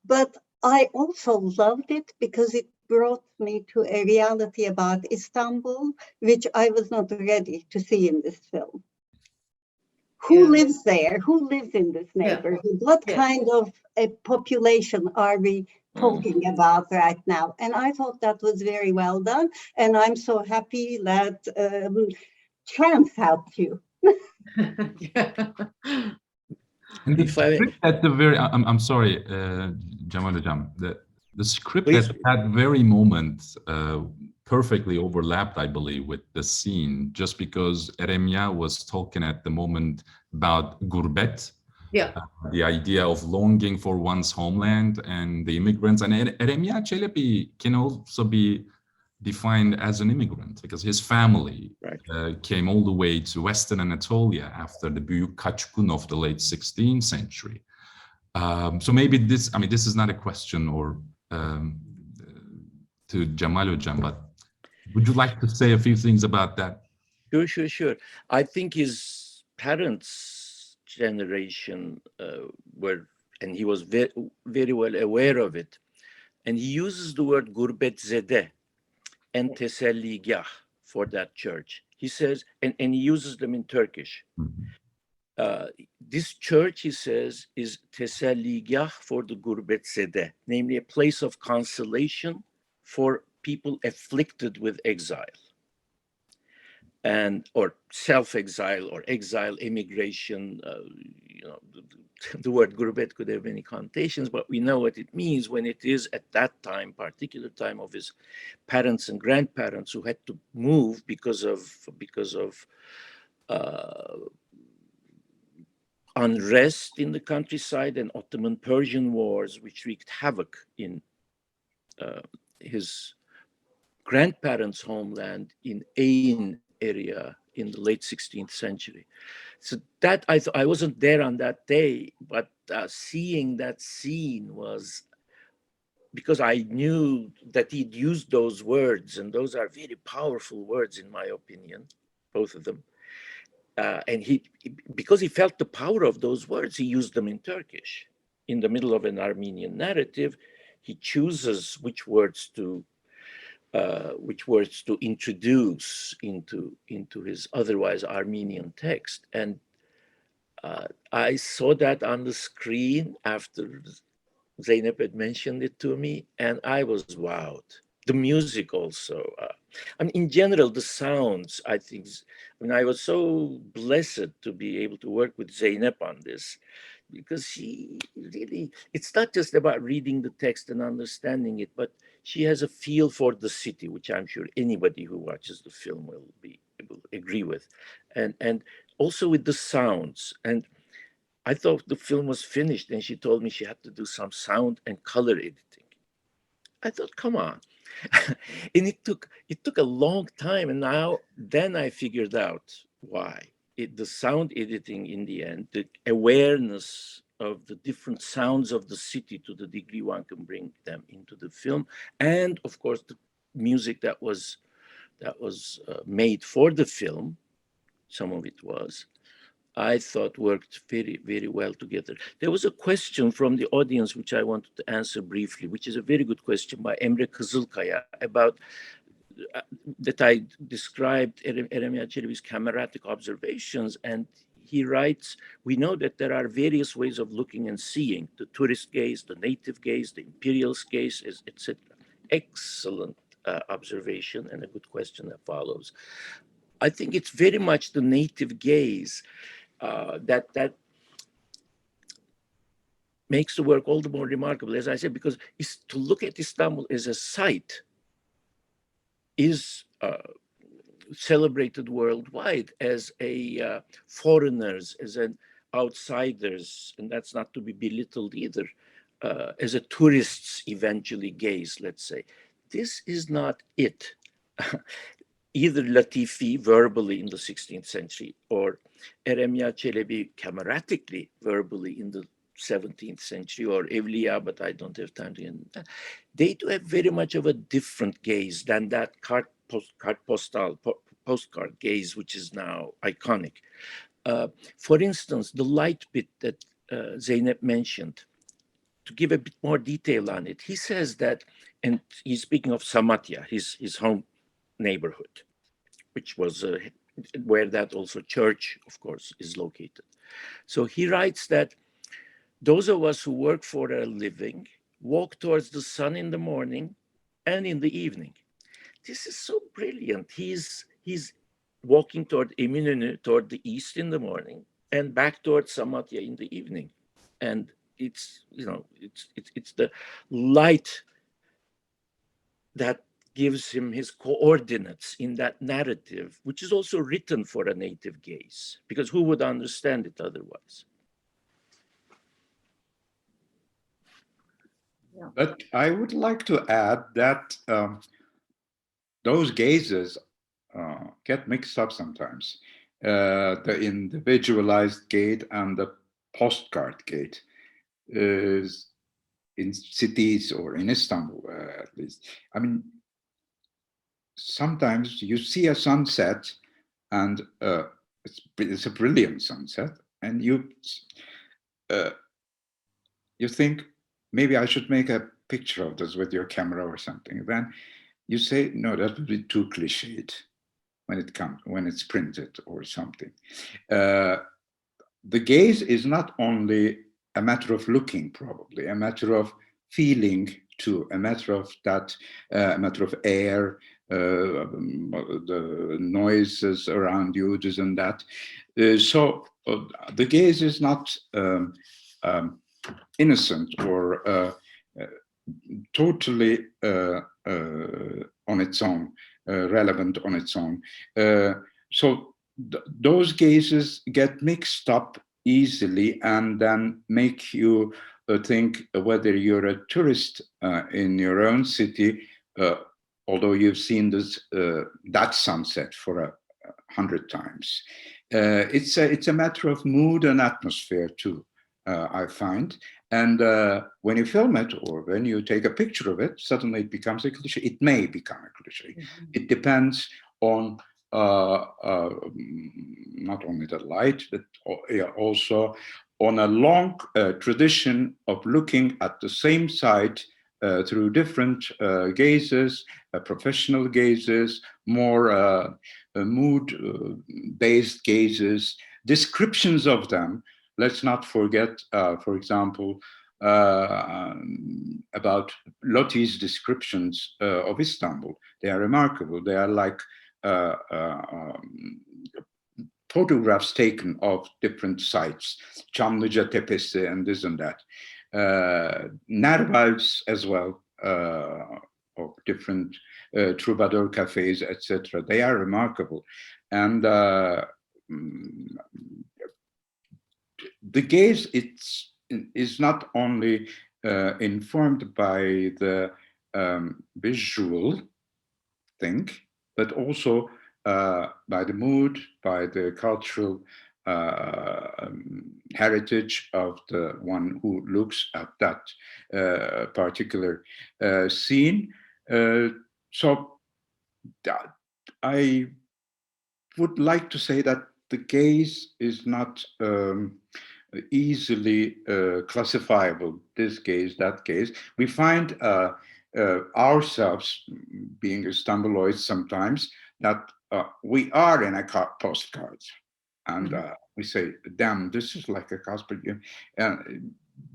but I also loved it because it brought me to a reality about Istanbul, which I was not ready to see in this film. Who lives there? Who lives in this neighborhood? What kind of a population are we talking about right now? And I thought that was very well done. And I'm so happy that chance helped you. And the script at the very, I'm sorry, Cemal Hocam, the script at that very moment perfectly overlapped, I believe, with the scene, just because Eremya was talking at the moment about gurbet, the idea of longing for one's homeland and the immigrants. And Eremya Çelebi can also be defined as an immigrant because his family came all the way to Western Anatolia after the Büyük Kaçkın of the late 16th century. So maybe this is not a question or to Cemal Hocam, but would you like to say a few things about that? Sure. I think his parents' generation and he was very, very well aware of it. And he uses the word gurbetzede and teselligah for that church. He says, and he uses them in Turkish. This church, he says, is teselligah for the gurbetzede, namely a place of consolation for people afflicted with exile or self-exile or exile, immigration. The word gurbet could have many connotations, but we know what it means when it is at that time, particular time of his parents and grandparents who had to move because of unrest in the countryside and Ottoman-Persian wars, which wreaked havoc in his grandparents' homeland in Ain area in the late 16th century. So that I wasn't there on that day, but seeing that scene was because I knew that he'd used those words, and those are very powerful words in my opinion, both of them. And because he felt the power of those words, he used them in Turkish. In the middle of an Armenian narrative, he chooses which words to which was to introduce into his otherwise Armenian text. And I saw that on the screen after Zeynep had mentioned it to me, and I was wowed. The music also. I mean, in general, the sounds, I think, I was so blessed to be able to work with Zeynep on this, because she really, it's not just about reading the text and understanding it, but she has a feel for the city, which I'm sure anybody who watches the film will agree with. And also with the sounds. And I thought the film was finished, and she told me she had to do some sound and color editing. I thought, come on. And it took a long time. And then I figured out why. The sound editing in the end, the awareness of the different sounds of the city to the degree one can bring them into the film. And of course, the music that was made for the film, some of it was, I thought worked very, very well together. There was a question from the audience, which I wanted to answer briefly, which is a very good question by Emre Kızılkaya about that I described Eremya Çelebi's cameratic observations. And he writes, we know that there are various ways of looking and seeing, the tourist gaze, the native gaze, the imperialist gaze, etc. Excellent observation, and a good question that follows. I think it's very much the native gaze that makes the work all the more remarkable, as I said, because to look at Istanbul as a site is celebrated worldwide as a foreigners, as an outsiders, and that's not to be belittled either, as a tourist's eventually gaze, let's say. This is not it. Either Latifi verbally in the 16th century or Eremya Çelebi cameratically verbally in the 17th century, or Evliya, but I don't have time to end that. They do have very much of a different gaze than that postcard gaze, which is now iconic. For instance, the light bit that Zeynep mentioned, to give a bit more detail on it, he says that, and he's speaking of Samatya, his home neighborhood, which was where that also church, of course, is located. So he writes that those of us who work for a living walk towards the sun in the morning and in the evening. This is so brilliant. He's walking toward Eminönü, toward the east in the morning, and back towards Samatya in the evening. And it's the light that gives him his coordinates in that narrative, which is also written for a native gaze, because who would understand it otherwise? Yeah. But I would like to add that those gazes get mixed up sometimes. The individualized gate and the postcard gate is in cities, or in Istanbul at least. I mean, sometimes you see a sunset and it's a brilliant sunset, and you think, maybe I should make a picture of this with your camera or something. Then you say, no, that would be too cliched when it's printed or something. The gaze is not only a matter of looking, probably a matter of feeling too, a matter of air, the noises around you, this and that. So the gaze is not innocent or totally on its own, relevant on its own. So those gazes get mixed up easily, and then make you think whether you're a tourist in your own city, although you've seen that sunset for 100 times. It's a matter of mood and atmosphere too, I find. And when you film it, or when you take a picture of it, suddenly it becomes a cliche. It may become a cliche. Mm-hmm. It depends on not only the light, but also on a long tradition of looking at the same site through different gazes, professional gazes, more mood-based gazes, descriptions of them. Let's not forget, for example, about Loti's descriptions of Istanbul. They are remarkable. They are like photographs taken of different sites, Çamlıca Tepesi and this and that. Narvals as well, of different troubadour cafes, etc. They are remarkable. And the gaze is not only informed by the visual thing, but also by the mood, by the cultural heritage of the one who looks at that particular scene. So I would like to say that the gaze is not easily classifiable, this gaze, that gaze. We find ourselves, being Istanbuloids sometimes, that we are in a postcard. And we say, damn, this is like a Casper.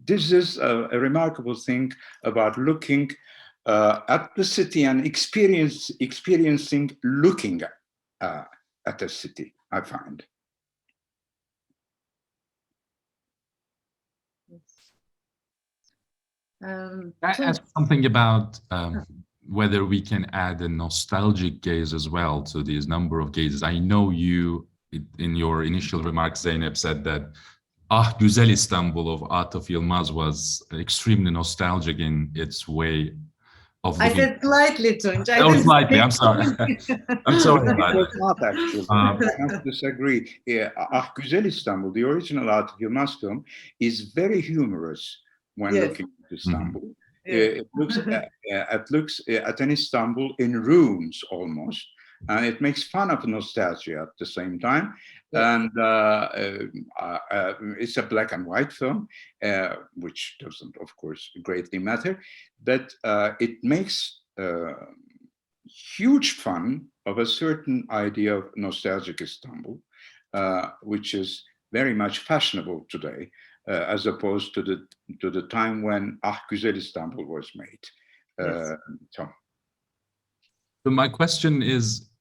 This is a remarkable thing about looking at the city and experiencing looking at a city, I find. Can I ask something about whether we can add a nostalgic gaze as well to these number of gazes? I know you, in your initial remarks, Zeynep, said that Ah Güzel Istanbul of Atıf Yılmaz was extremely nostalgic in its way of looking. I said slightly, Tunç. Oh, slightly, I'm sorry. I'm sorry about It was not actually. I must disagree. Yeah, Ah Güzel Istanbul, the original Atıf Yılmaz film, is very humorous when looking at Istanbul. It looks at an Istanbul in ruins almost, and it makes fun of nostalgia at the same time. And it's a black and white film, which doesn't, of course, greatly matter, but it makes huge fun of a certain idea of nostalgic Istanbul, which is very much fashionable today. As opposed to the time when Ah Güzel Istanbul was made. So my question is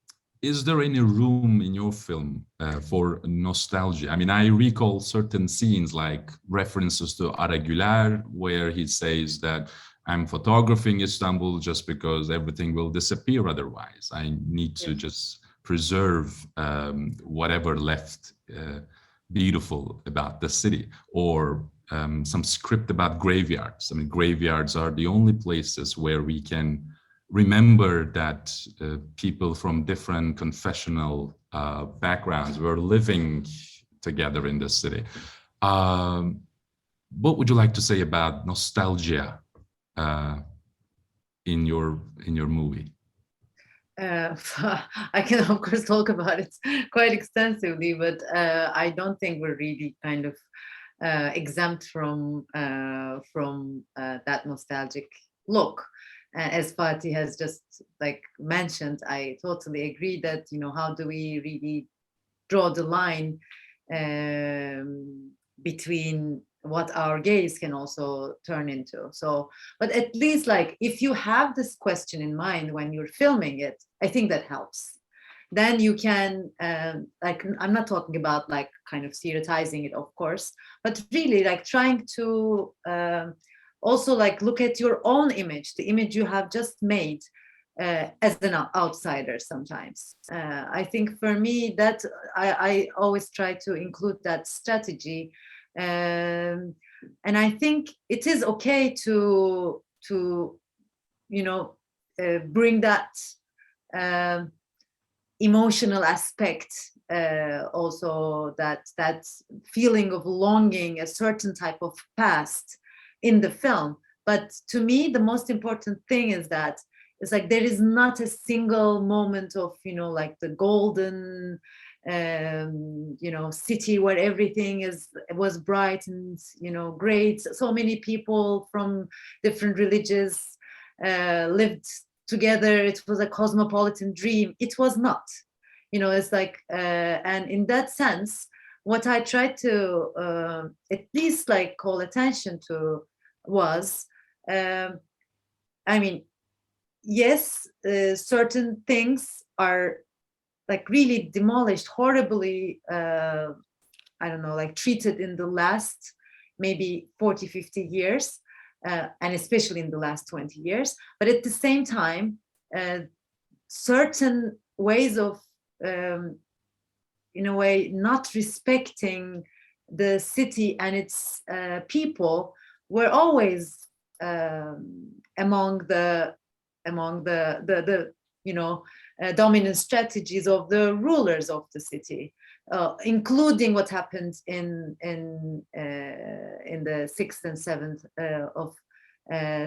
there any room in your film for nostalgia? I mean, I recall certain scenes like references to Ara Güler, where he says that I'm photographing Istanbul just because everything will disappear otherwise. I need to just preserve whatever left beautiful about the city, or some script about graveyards. I mean, graveyards are the only places where we can remember that people from different confessional backgrounds were living together in the city. What would you like to say about nostalgia in your movie? I can of course talk about it quite extensively, but I don't think we're really kind of exempt from that nostalgic look. As Fatih has just like mentioned, I totally agree that, you know, how do we really draw the line between what our gaze can also turn into. So, but at least like if you have this question in mind when you're filming it, I think that helps. Then you can, like, I'm not talking about like kind of serializing it, of course, but really like trying to also like look at your own image, the image you have just made as an outsider sometimes. I think for me that I always try to include that strategy. And I think it is okay to you know bring that emotional aspect, also that feeling of longing a certain type of past in the film. But to me, the most important thing is that it's like there is not a single moment of, you know, like the golden you know, city where everything was bright and, you know, great. So many people from different religious lived together. It was a cosmopolitan dream. It was not. You know, it's like, and in that sense, what I tried to at least like call attention to was, I mean, yes, certain things are like really demolished, horribly, I don't know, like treated in the last maybe 40, 50 years, and especially in the last 20 years. But at the same time, certain ways of, in a way, not respecting the city and its people were always among the you know, dominant strategies of the rulers of the city, including what happened in the 6th and 7th of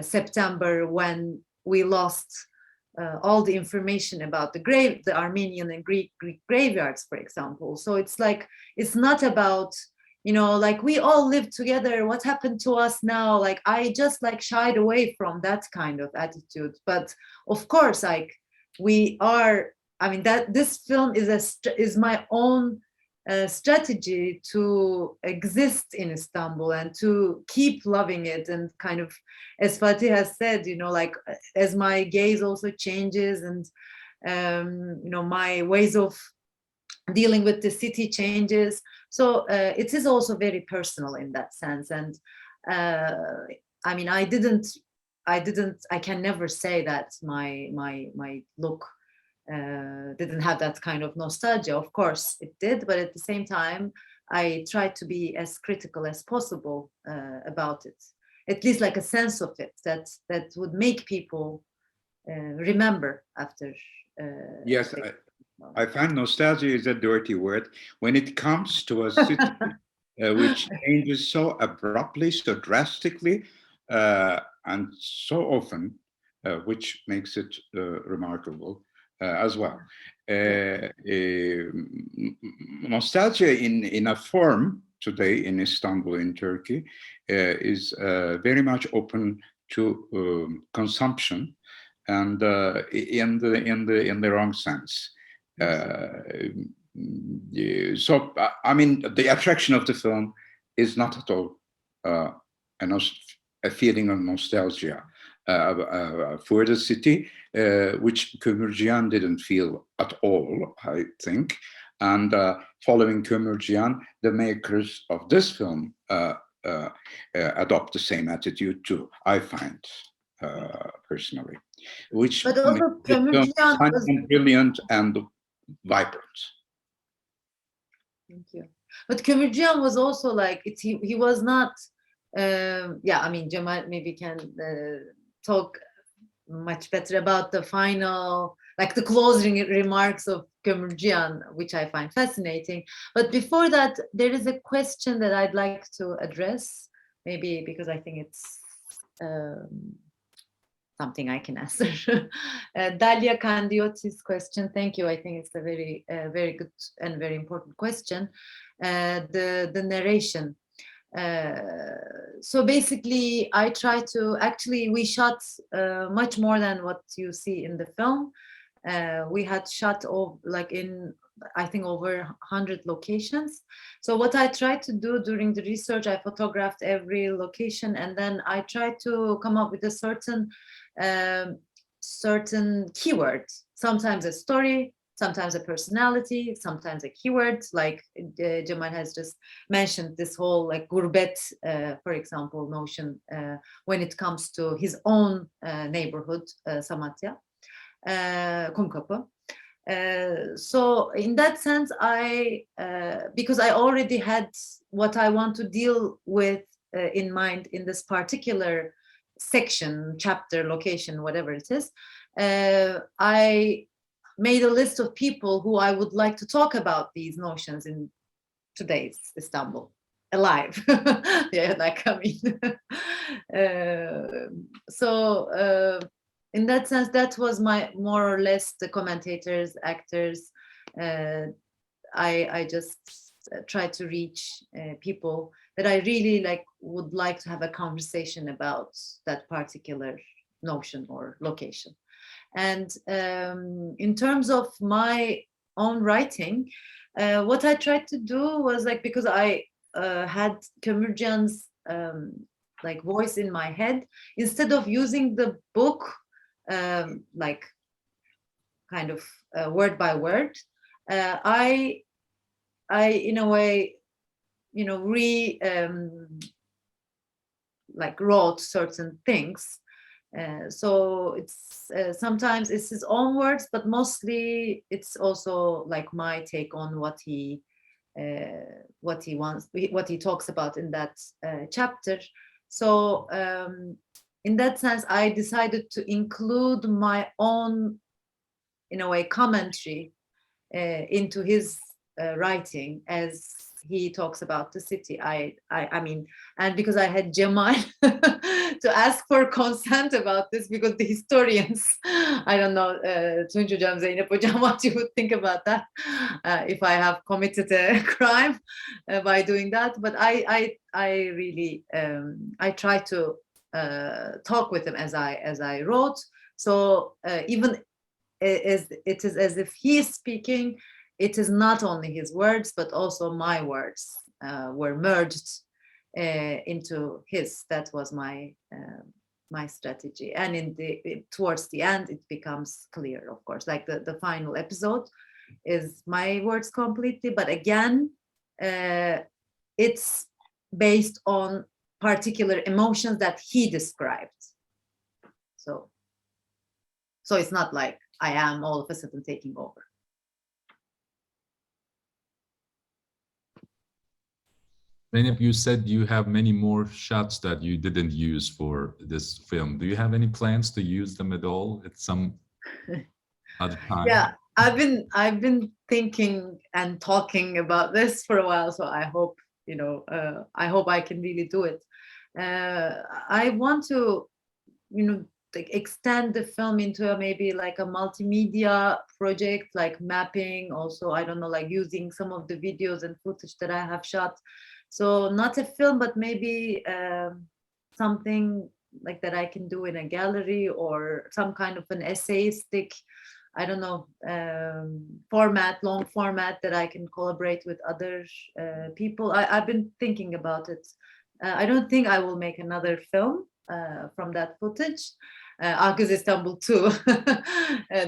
September, when we lost all the information about the Armenian and Greek graveyards, for example. So it's like, it's not about, you know, like we all live together, what happened to us now? Like I just like shied away from that kind of attitude. But of course, like we are, I mean, that this film is my own strategy to exist in Istanbul and to keep loving it, and kind of, as Fatih has said, you know, like as my gaze also changes, and you know, my ways of dealing with the city changes. So it is also very personal in that sense. And I mean, I can never say that my look didn't have that kind of nostalgia. Of course it did, but at the same time, I tried to be as critical as possible about it. At least like a sense of it that would make people remember after. Yes, I find nostalgia is a dirty word when it comes to a city which changes so abruptly, so drastically, and so often, which makes it remarkable as well. Nostalgia in a form today in Istanbul, in Turkey, is very much open to consumption, and in the wrong sense. So I mean, the attraction of the film is not at all a feeling of nostalgia for the city, which Kömürcüyan didn't feel at all, I think. And following Kömürcüyan, the makers of this film adopt the same attitude too, I find, personally, which but also Kömürcüyan was brilliant and vibrant. Thank you. But Kömürcüyan was also like, he was not, yeah, I mean, Cemal maybe can talk much better about the final, like the closing remarks of Kömürcüyan, which I find fascinating. But before that, there is a question that I'd like to address, maybe because I think it's something I can answer. Dalia Kandiotis' question, thank you. I think it's a very, very good and very important question. The narration. So basically, I try to, actually, we shot much more than what you see in the film. We had shot like in, I think, over 100 locations. So what I tried to do during the research, I photographed every location, and then I tried to come up with a certain keyword, sometimes a story, sometimes a personality, sometimes a keyword, like Cemal has just mentioned, this whole like gurbet, for example, notion when it comes to his own neighborhood, Samatya, Kumkapı. So in that sense, because I already had what I want to deal with in mind in this particular section, chapter, location, whatever it is, I made a list of people who I would like to talk about these notions in today's Istanbul, alive. Yeah, like, I mean, so in that sense, that was my more or less the commentators, actors. I just try to reach people that I really would like to have a conversation about that particular notion or location. And in terms of my own writing, what I tried to do was like, because I had Kömürcan's like voice in my head, instead of using the book like kind of word by word, I in a way, you know, like wrote certain things. So it's sometimes it's his own words, but mostly it's also like my take on what he wants, what he talks about in that chapter. So in that sense, I decided to include my own, in a way, commentary into his writing as he talks about the city. I mean, and because I had Cemal to ask for consent about this, because the historians, I don't know, Tunç Hocam, Zeynep Hocam, what you would think about that, if I have committed a crime by doing that. But I really, I try to talk with him as I wrote. So even as it is as if he is speaking, it is not only his words, but also my words were merged into his. That was my my strategy. And towards the end, it becomes clear, of course, like the final episode is my words completely, but again, it's based on particular emotions that he described. So it's not like I am all of a sudden taking over. Zeynep, you said you have many more shots that you didn't use for this film. Do you have any plans to use them at all at some other time? Yeah, I've been thinking and talking about this for a while, so I hope, you know, I hope I can really do it. I want to, you know, extend the film into maybe like a multimedia project, like mapping also, I don't know, like using some of the videos and footage that I have shot. So not a film, but maybe something like that I can do in a gallery, or some kind of an essayistic, I don't know, format, long format that I can collaborate with other people. I've been thinking about it. I don't think I will make another film from that footage. Akız Istanbul 2,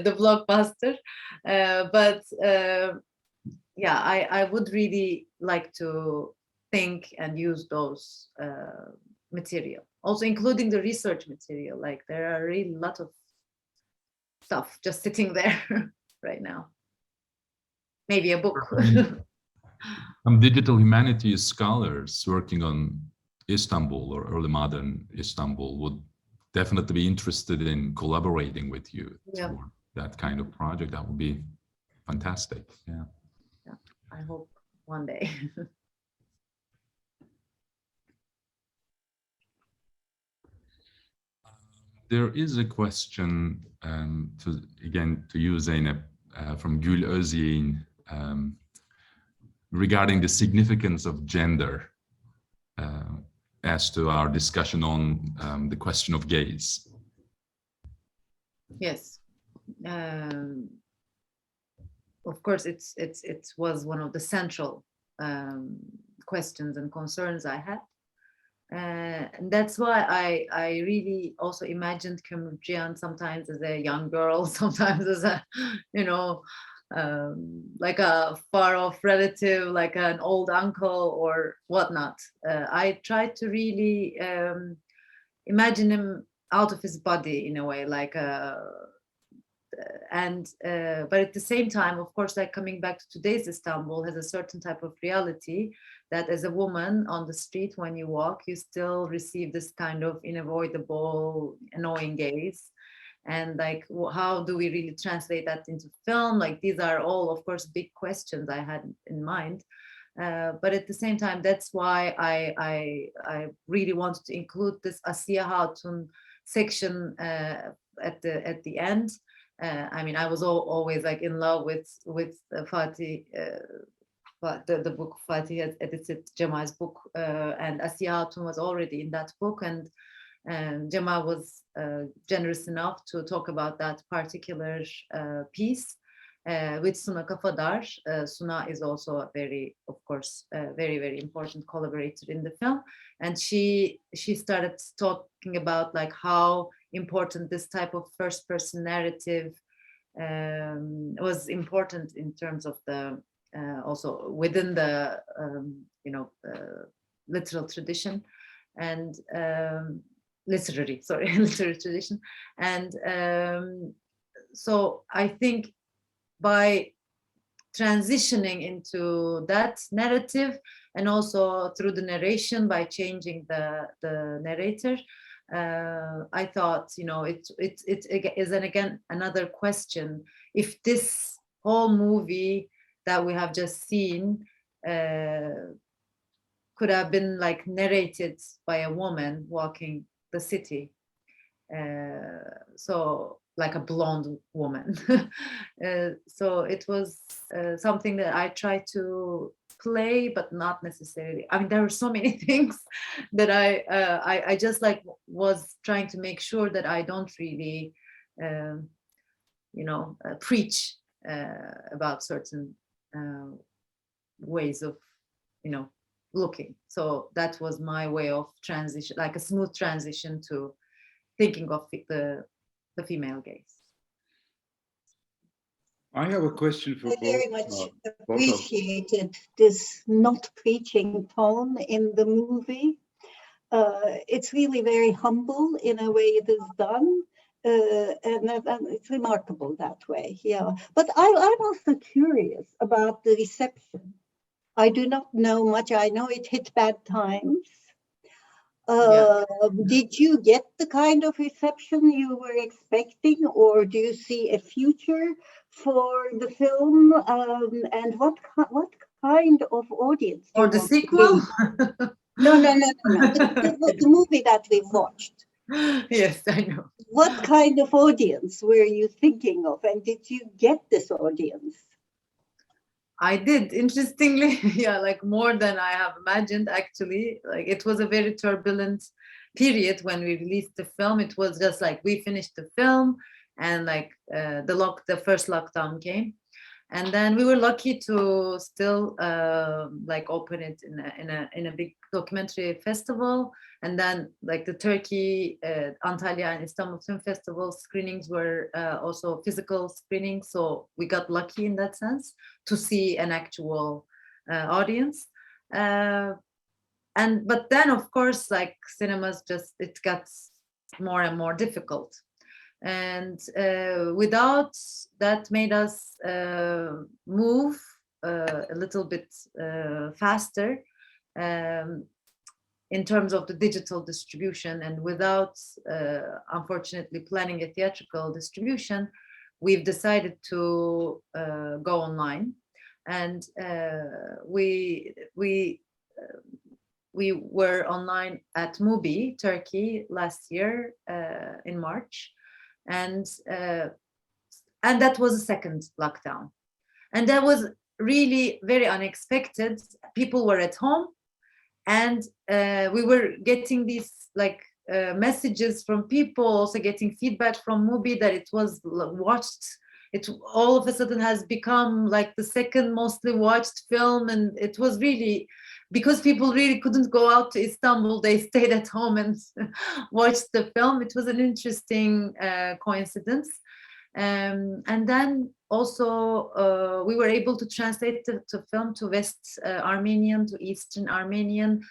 the blockbuster. But yeah, I would really like to think and use those material, also including the research material. Like there are really a lot of stuff just sitting there right now. Maybe a book. Some digital humanities scholars working on Istanbul or early modern Istanbul would definitely be interested in collaborating with you for that kind of project. That would be fantastic. Yeah. Yeah, I hope one day. There is a question to you, Zeynep, from Gül Özyeğin, regarding the significance of gender as to our discussion on the question of gaze. Yes. Of course, it was one of the central questions and concerns I had. And that's why I really also imagined Kömürcan sometimes as a young girl, sometimes as a, you know, like a far off relative, like an old uncle or whatnot. I tried to really imagine him out of his body in a way, like but at the same time, of course, like coming back to today's Istanbul has a certain type of reality that as a woman on the street, when you walk, you still receive this kind of unavoidable, annoying gaze. And like, how do we really translate that into film? Like, these are all, of course, big questions I had in mind. But at the same time, that's why I really wanted to include this Asiye Hatun section at the end. I mean, I was always like in love with Fatih, the book Fatih had edited Cemal's book, and Asiye Hatun was already in that book, and And Cemal was generous enough to talk about that particular piece with Suna Kafadar. Suna is also a very, of course, very, very important collaborator in the film. And she started talking about like how important this type of first person narrative was important in terms of the also within the literal tradition and literary tradition. And so I think by transitioning into that narrative and also through the narration by changing the narrator, I thought, it is again another question. If this whole movie that we have just seen could have been like narrated by a woman walking the city, so like a blonde woman. So it was something that I tried to play, but not necessarily. I mean, there were so many things that I just like was trying to make sure that I don't really, preach about certain ways of, looking. So that was my way of transition, like a smooth transition to thinking of the female gaze. I have a question for I very both, much both of appreciated this not preaching tone in the movie. It's really very humble in a way it is done. And it's remarkable that way, yeah. But I'm also curious about the reception. I do not know much. I know it hit bad times. Did you get the kind of reception you were expecting, or do you see a future for the film? And what kind of audience? Or the sequel? No. The movie that we watched. Yes, I know. What kind of audience were you thinking of, and did you get this audience? I did, interestingly, yeah, like more than I have imagined, actually. Like it was a very turbulent period when we released the film. It was just like we finished the film and like the first lockdown came. And then we were lucky to still like open it in a big documentary festival. And then like the Turkey, Antalya and Istanbul Film Festival screenings were also physical screenings. So we got lucky in that sense to see an actual audience. But then of course, like cinemas it got more and more difficult. And without that made us move a little bit faster in terms of the digital distribution. And without, unfortunately, planning a theatrical distribution, we've decided to go online. And we were online at Mubi, Turkey, last year in March. And that was a second lockdown, and that was really very unexpected. People were at home, and we were getting these like messages from people, also getting feedback from Mubi that it was watched. It all of a sudden has become like the second mostly watched film, and it was really because people really couldn't go out to Istanbul, they stayed at home and watched the film. It was an interesting coincidence. And then also we were able to translate the film to West Armenian, to Eastern Armenian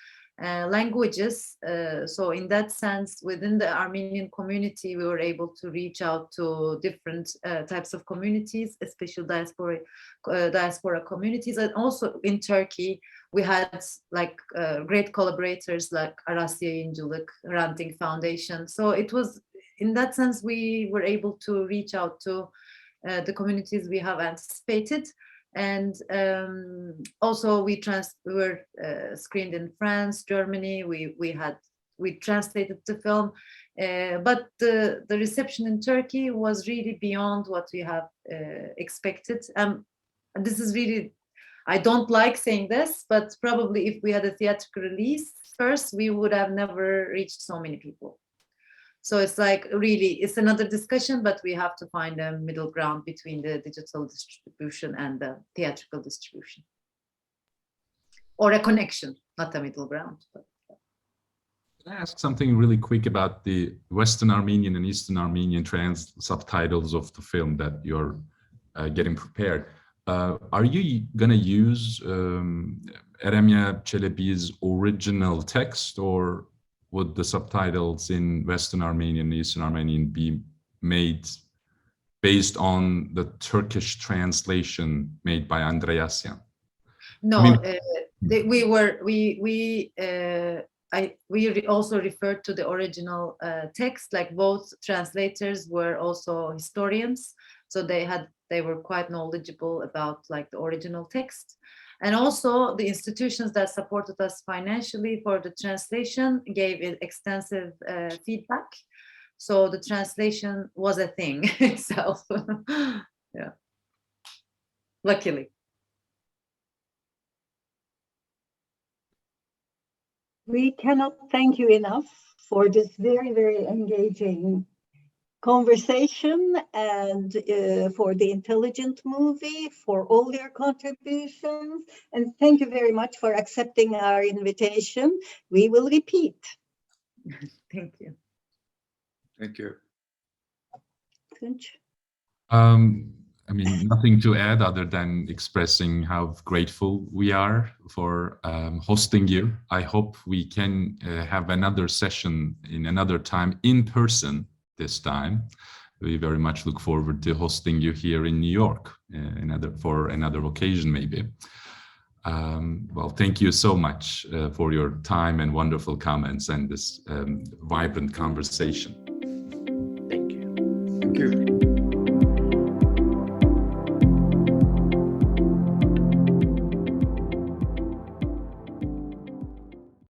languages. So in that sense, within the Armenian community, we were able to reach out to different types of communities, especially diaspora communities. And also in Turkey, we had like great collaborators like Arasya Yayıncılık, Curating Foundation. So it was, in that sense, we were able to reach out to the communities we have anticipated. And also we were screened in France, Germany. We translated the film, but the reception in Turkey was really beyond what we have expected. This is really, I don't like saying this, but probably if we had a theatrical release first, we would have never reached so many people. So it's like really, it's another discussion, but we have to find a middle ground between the digital distribution and the theatrical distribution. Or a connection, not a middle ground. But. Can I ask something really quick about the Western Armenian and Eastern Armenian subtitles of the film that you're getting prepared? Are you going to use Eremya Çelebi's original text, or would the subtitles in Western Armenian and Eastern Armenian be made based on the Turkish translation made by Andreasyan? No, I mean, we also referred to the original text. Like both translators were also historians, so they were quite knowledgeable about like the original text. And also the institutions that supported us financially for the translation gave it extensive feedback. So the translation was a thing itself. Yeah. Luckily. We cannot thank you enough for this very, very engaging conversation and for the intelligent movie, for all your contributions. And thank you very much for accepting our invitation. We will repeat. Thank you. Thank you. I mean, nothing to add other than expressing how grateful we are for hosting you. I hope we can have another session in another time in person this time. We very much look forward to hosting you here in New York for another occasion maybe. Well, thank you so much for your time and wonderful comments and this vibrant conversation. Thank you. Thank you.